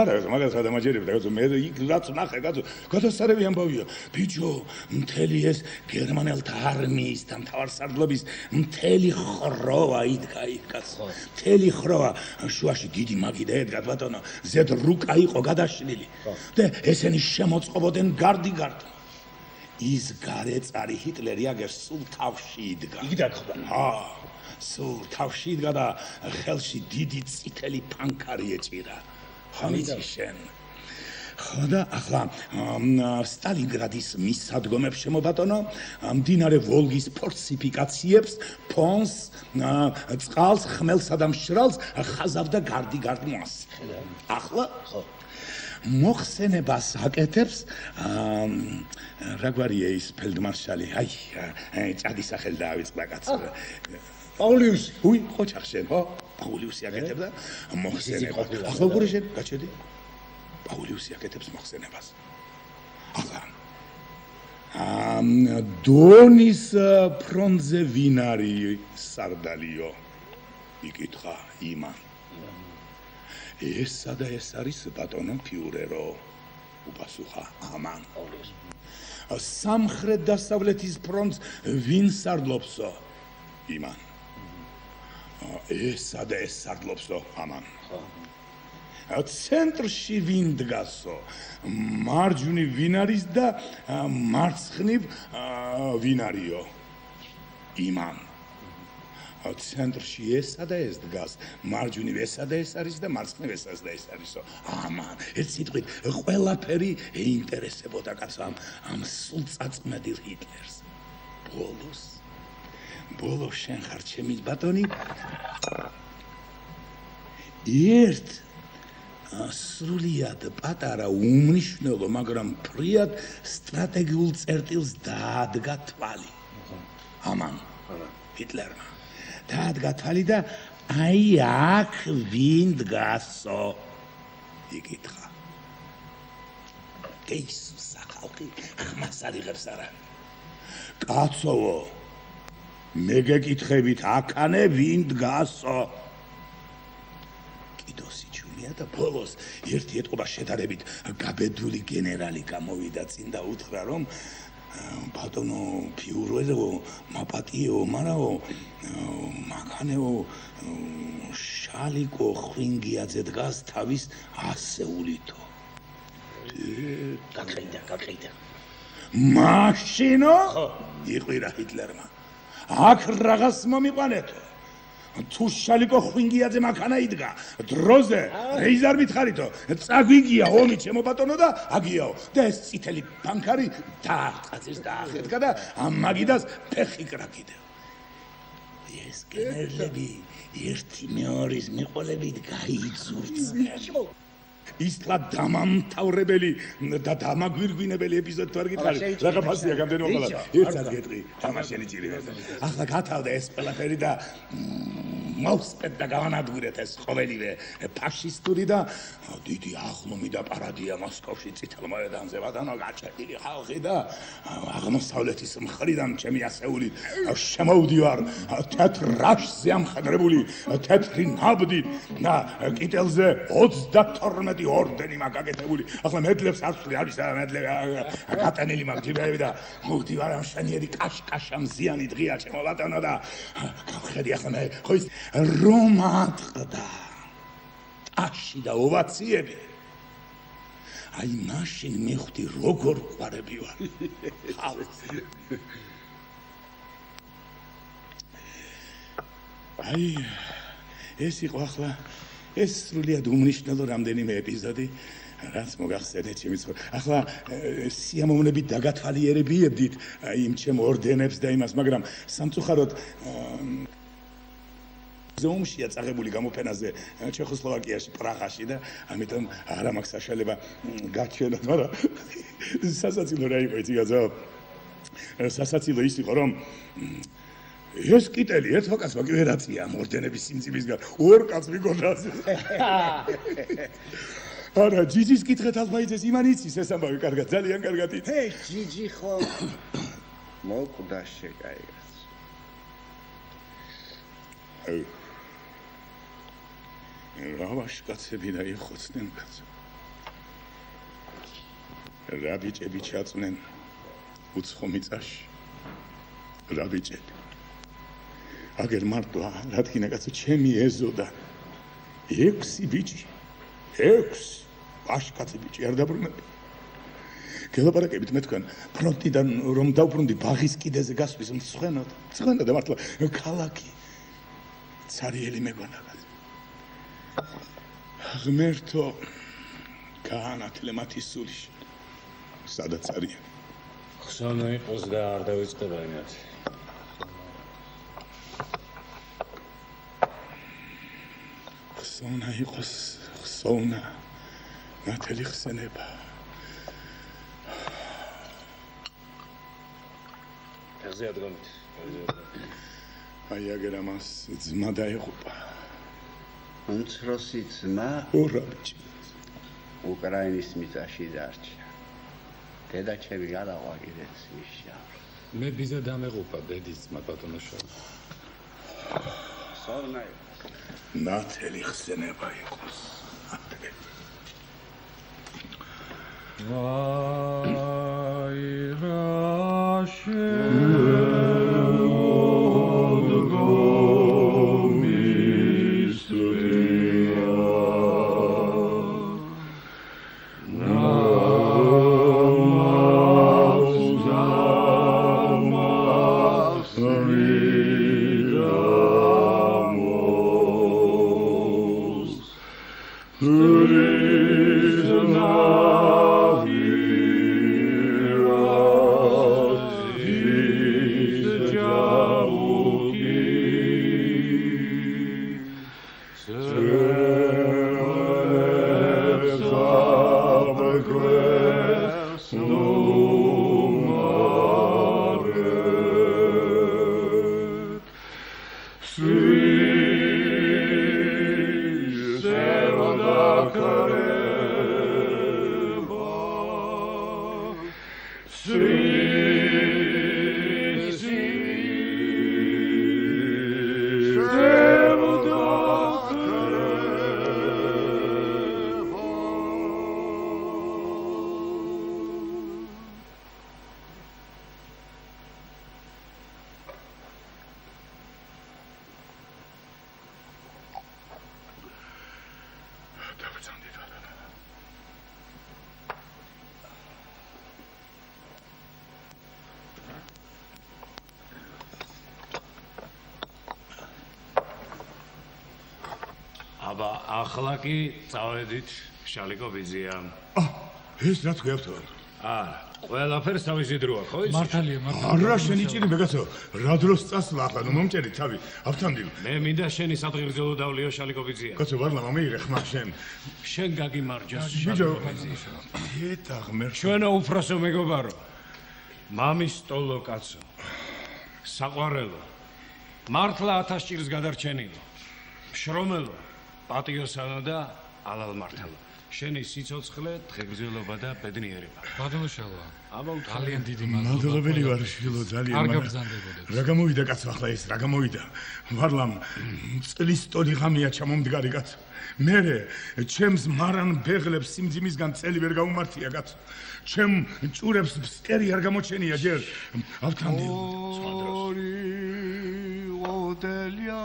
არა მაგას გადამაჯერებდა კაცო მე იქ რაც ნახე კაცო გადასარევი ამბავია ბიჭო მთელი ეს გერმანელთა არმიის და მთავარსარდლობის მთელი ხროვა იდგა იქ კაცო მთელი ხროვა შუაში დიდი მაგი და ედგა ბატონო ზედ რუკა იყო გადაშლილი და ესენი შემოწყობოდნენ გარდ ის გარეწარი ჰიტლერი აგერ სულ თავში იდგა იქ დაგხვდა სულ თავში იდგა და ხელში დიდი წითელი ფანქარი ეჭირა ხამიცი შენ ხო და ახლა სტალინგრადის მისადგომებს შემო ბატონო მდინარე ვოლგის ფორტიფიკაციებს ფონს წყალს ხმელსა და მშრალს ხაზავდა გარდი მოასხელა ახლა ხო მოხსენებას აკეთებს რა გვარია ის ფელდმარშალი აი ჭადის სახელი დაავიწყდა კაცო პაულიუსი უი ხოჭახშენ ხო პაულიუსი აკეთებდა მოხსენებას ახლა უყურე შენ გაჩედი პაულიუსი აკეთებს მოხსენებას ახლა დონის ფრონზე ვინ არის სარდალიო იკითხა იმან ესა და ეს არის ბატონო ფიურერო უპასუხა ამან სამხრეთ დასავლეთის ფრონტს ვინ სარდლობსო იმან ესა და ეს სარდლობსო ამან ცენტრში ვინ დგასო მარჯვნივ ვინ არის და მარცხნივ ვინ არისო იმან ცენტრში ესა და ეს დგას, მარჯვნივ ესა და ეს არის და მარცხნივ ესაც და ეს არისო. ამან, ერთ სიტყვით, ყველაფერი ეინტერესებოდა კაცს ამ სულწაწმედილ ჰიტლერს. ბოლოს შენ ხარ ჩემი ბატონი. ერთ სრულიად პატარა უმნიშვნელო, მაგრამ ფრიად სტრატეგიულ წერტილს დაადგა თვალი. ამან ჰიტლერმა დაადგა თვალი და აი აქ ვინ დგასო? იკითხა. იესოს ხალხი ხმას არიღებს არა. კაცოვო, მე გეკითხებით აქანე ვინ დგასო? კიდოსი ჩუმია და ბოლოს ერთი ეტყობა შედარებით გაბედული გენერალი გამოვიდა წინ და უთხრა რომ ბატონო ფიურერო მაპატიო მარაო მაქანეო შალიკო ხვინგიაძე დგას თავის ასეულითო. გაკრიდა. მაშინო იყვირა ჰიტლერმა. აქ რაღაც მომიყვანეთო. თუ შალიკო ხვინგიაძე მაქანა იდგა დროზე რეიზარ მითხარითო წაგვიგია ომი ჩემო ბატონო და აგიაო და ეს წითელი ბანკარი დაახტყაძის დაახეთქა და ამ მაგიდას ფეხი კრაკიდეო. ეს გენერლები ერთი მეორის მიყოლებით გაიძურწნენ. ისლა დამამთავრებელი და დამაგვირგვინებელი ეპიზოდი თუ არ გითხარი რა ფასია გამდენი მოყოლა ერთ ადგეთყი თამაშენი ჭირიება ახლა გათავდა ეს ყველაფერი და მოვსპეთ და გავანადგურეთ ეს ყოველივე ფაშისტური და დიდი აღლუმი და პარადია მოსკოვში წითელ მოედანზე ბატონო გაჭედილი ხალხი და აღმოსავლეთის მხრიდან ჩემი ასეული შემოვდივარ თეთრ რაშზე ამხადრებული თეთრი ნაბდი და კიტელზე 32 ორდენი მაგაკეთებული. ახლა მედლებს არცული არის და მედლები გატანილი მაგჯიბები და მოვდივარ ამ შენიერი კაშკაშა მზიანი დღეა ჩემო ბატონო და გავხედი ახლა მე ხო ის რომ ატყდა ტაში და ოვაციები. აი მაშინ მივხვდი როგორ ყარები ვარ. აი ეს იყო ახლა ეს სრულიად უმნიშვნელო რამდენიმე ეპიზოდი, რაც მოგახსენეთ ჩემი ცხოვრება. ახლა სიამოვნებით დაგათვალიერებიებდით იმ ჩემ ორდენებს და იმას, მაგრამ სამწუხაროდ ზომშია წაღებული გამოფენაზე ჩეხოსლოვაკიაში, პრაღაში და ამიტომ არ მაქვს საშუალება გაჩვენოთ, მაგრამ სასაცილო რა იყო იცი გაზო? სასაცილო ის იყო რომ ეს კიტელი ერთმა კაცმა კი ვერ აწია ამ ორდენების სიმძიმისგან ორ კაცს მიგონდა. არა ჯიჯის კითხეთ ალბაიძეს იმან იცის ეს ამბავი კარგად ძალიან კარგად იცის. ჯიჯი ხო მოკვდა შეკაიგას. რა ვაშკაცები და იხოცნენ კაცო. რა ბიჭები ჩაწვნენ უცხო მიწაში. რა ბიჭები აგერ მარტო რადგინა კაცო ჩემი ეზოდა 6 ბიჭი 6 ვაშკაცი ბიჭი არ დაბრუნები. გელაპარაკებით მე თქვენ ფრონტიდან რომ დავბრუნდი ბაღის კიდეზე გასვლის მცხენა და მართლა ქალაქი ცარიელი მეგონა. ღმერთო გაანათლე მათი სულიში სადაც არიან. ხსოვნა იყოს და არ დავიწყება იმათ. ხსოვნა იყოს, ხსოვნა ნათელი ხსენება. ფეხზე ადგომით. აი აგერ ამას ძმა დაეღუპა. უმცროსი ძმა ორა ბიჭი უკრაინის მიწაში დარჩა. დედა ჩემი გადავა კიდეც მიშა. მე ბიძა დამეღუპა ბედის ძმა ბატონო შოა. ხსოვნა ნათელი ხსენება იყოს. აი რაშე Maria აბა ახლა კი წავედით შალიკობიძია. ეს რა თქვი ავთო? ყველაფერს თავისი დროა, ხო იცი? მართალია, არა შენი ჭირი მეგაცო, რა დროს წასვლა ახლა, ნუ მომჭერი თავი, ავთანდილ. მე მინდა შენი სადღერძელო დავლიო შალიკობიძია. კაცო ვარლა მომიიღე ხმა შენ. შენ გაგიმარჯოს. ბიჭო, ეტა ღმერთო. ჩვენო უფროსო მეგობარო. მამის სტოლო კაცო. საყვარელო. მართლა 1000 ჭირს გადარჩენილო. შრომელო, პატიოსანო და ალალმართელო. შენი სიცოცხლე, დღეგრძელობა და ბედნიერება. ბადლოშალა. აბა ძალიან დიდი მადლობელი ვარ შილო ძალიან. არ გაბრძანდებოდეთ. რა გამოვიდა კაცო ახლა ეს, რა გამოვიდა? ვარლამ წლის ტოლი ღამეა ჩამომდგარი კაცო. მერე ჩემს მარან ბეღლებს სიმძიმისგან წელი ვერ გაუმართია კაცო. ჩემ ჭურებს ფსკერი არ გამოჩენია ჯერ. ავთანდილ. ოდელია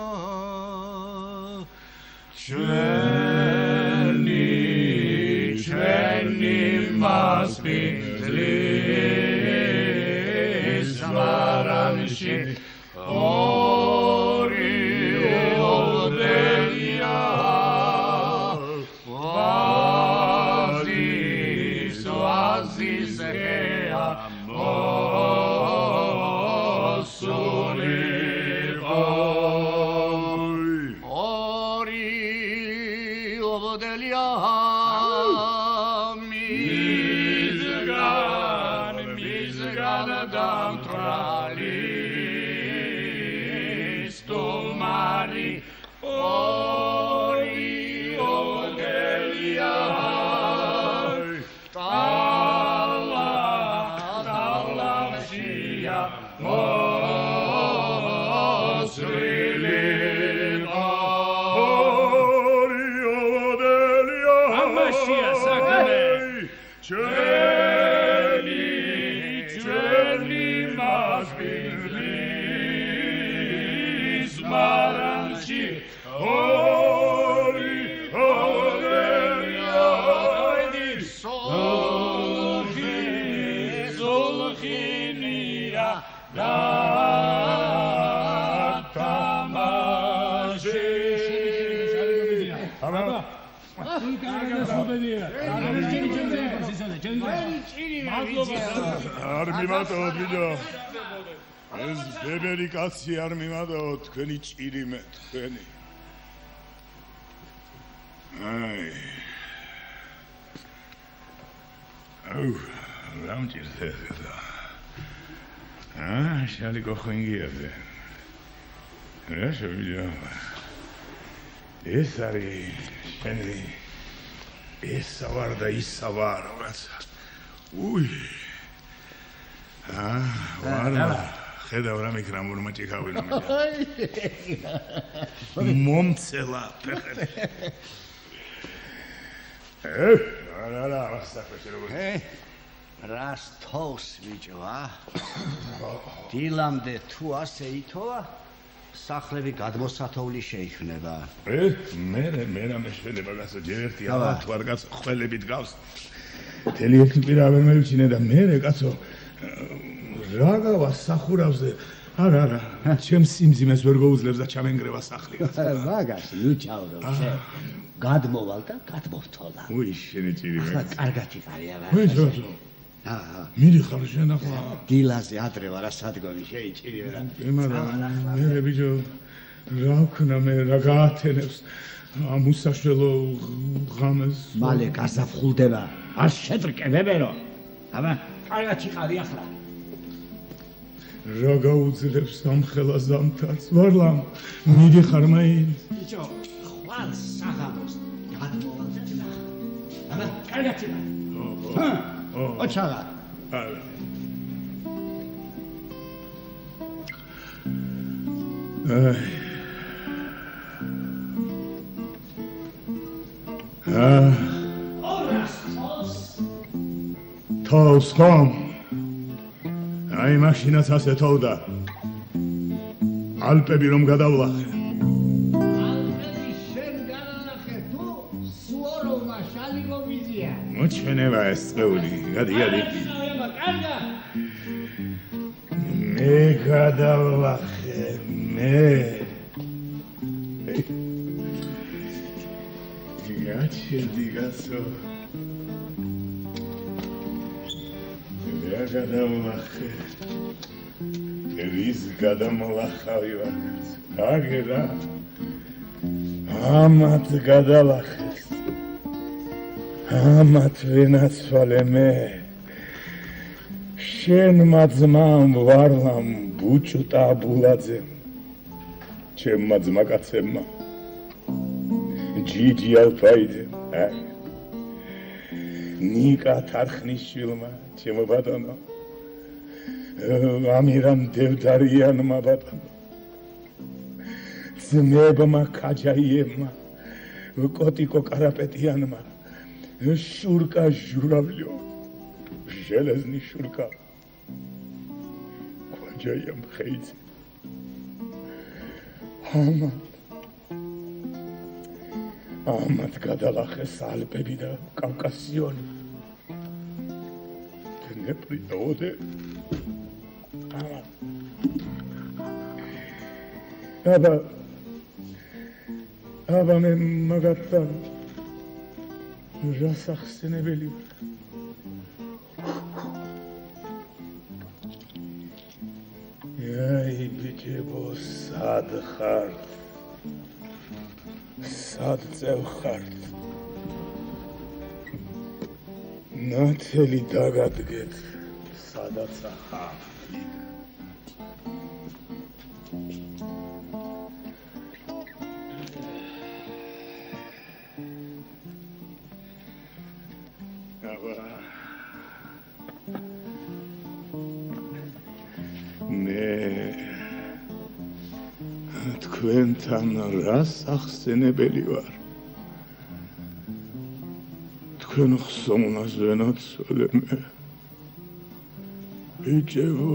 ჩვენი მასპინძლის მარანში ორი ოდელია ვაზის ხეა მოსულიყო ორი ოდელია მიზგან დამტრალი სტუმარი ორი ოდელია ტალამშია მოსვლილიყო ორი ოდელია ამაშია საქმე ჩვენი მასპინძლის მარანში ორი ოდელია სოლხინია დათამაში არ მიმატოთ ბიჭო. ეს ბებერი კაცი არ მიმატოთ, თქვენი ჭირი მე თქვენი. აი. აუ, რამჭირზე ხდა. შალიკო ხინგიაზე. რა შევიდა? ეს არის შენი ეს ვარ და ის ვარ რაცა. უი. ვარმა ხედავ რა მიქრა მურმაჭიქავი რომ მომცელა ფეხები. რა ვასაკეთე როგორ რას თავს ბიჭო დილამდე თუ ასე ითოვა სახლები გადმოსათოვლი შეიქმნება. მე რამე შეიძლება გასო ჯერ ერთი ამა თუ არ გასო ხველებით გავს. თელი ერთი პირა ვერ მევიჩინე და მე კაცო რა გავა სახურავზე. არა, ჩემს სიმძიმეს ვერ გაუძლებს და ჩამენგრევა სახლი კაცო. მაგას ნუ ჩავდო შე. გადმოვალ და გადმოვთოლა. უი შენი ჭირი ახლა კარგად იყარია რა. ვეძო. მიდიხარ შენ ახლა. დილაზე ადრე ვარ სადგომი შეიჭირი რა. იმარა მე ბიჭო რა ვქნა მე რა გაათენებს ამ უსაშველო ღამეს. მალე გასაფხულდება. არ შეტრკებებერო. აბა კარგად იყარი ახლა. რა გაუძლებს ამ ხელა ზამთარს ვარლამ მიდიხარ მაინც. ბიჭო ხვალ საღამოს გადმოვალ და ნახე. აბა კარგად იყარი. ოჩაღა. თავს ხომ? აი მაშინაც ასე თოვდა. ალპები რომ გადავლახე. ალპები შენ გადავლახე თუ სუოროვმა შალი მომიზია. მოჩვენება ეს წეული. გადი. კარგა. მე გადავლახე მე. გაჩერდი გასო. გადავლახე რის გადამოლახავი ვარ აგერა ამათ გადალახეს ამათ ვენაცვალე მე შენმა ძმამ ვარლამ ბუჭუტა ბულაძემ ჩემმა ძმაკაცებმა ჯიჯი ალფაიდემ ნიკა თარხნიშვილმა ჩემო ბატონო ამირან დევდარიანმა ბატონო ძმებმა ქაჯაიებმა კოტიკო კარაპეტიანმა შურკა ჟურავლიო ჟელეზნი შურკა ქაჯაიამ ხეიძე ამათ გადალახეს ალპები და კავკასიონი დნეპრი და ოდე აბა მე მაგათთან რას ახსენებელი აი ბიჭებო სად ხართ სად წევხართ ნათელი დაგადგეთ სადაც ახალ თქვენთან რას ახსენებელი ვარ თქვენ ხსოვნას ვენაცვალე მე ბიჭებო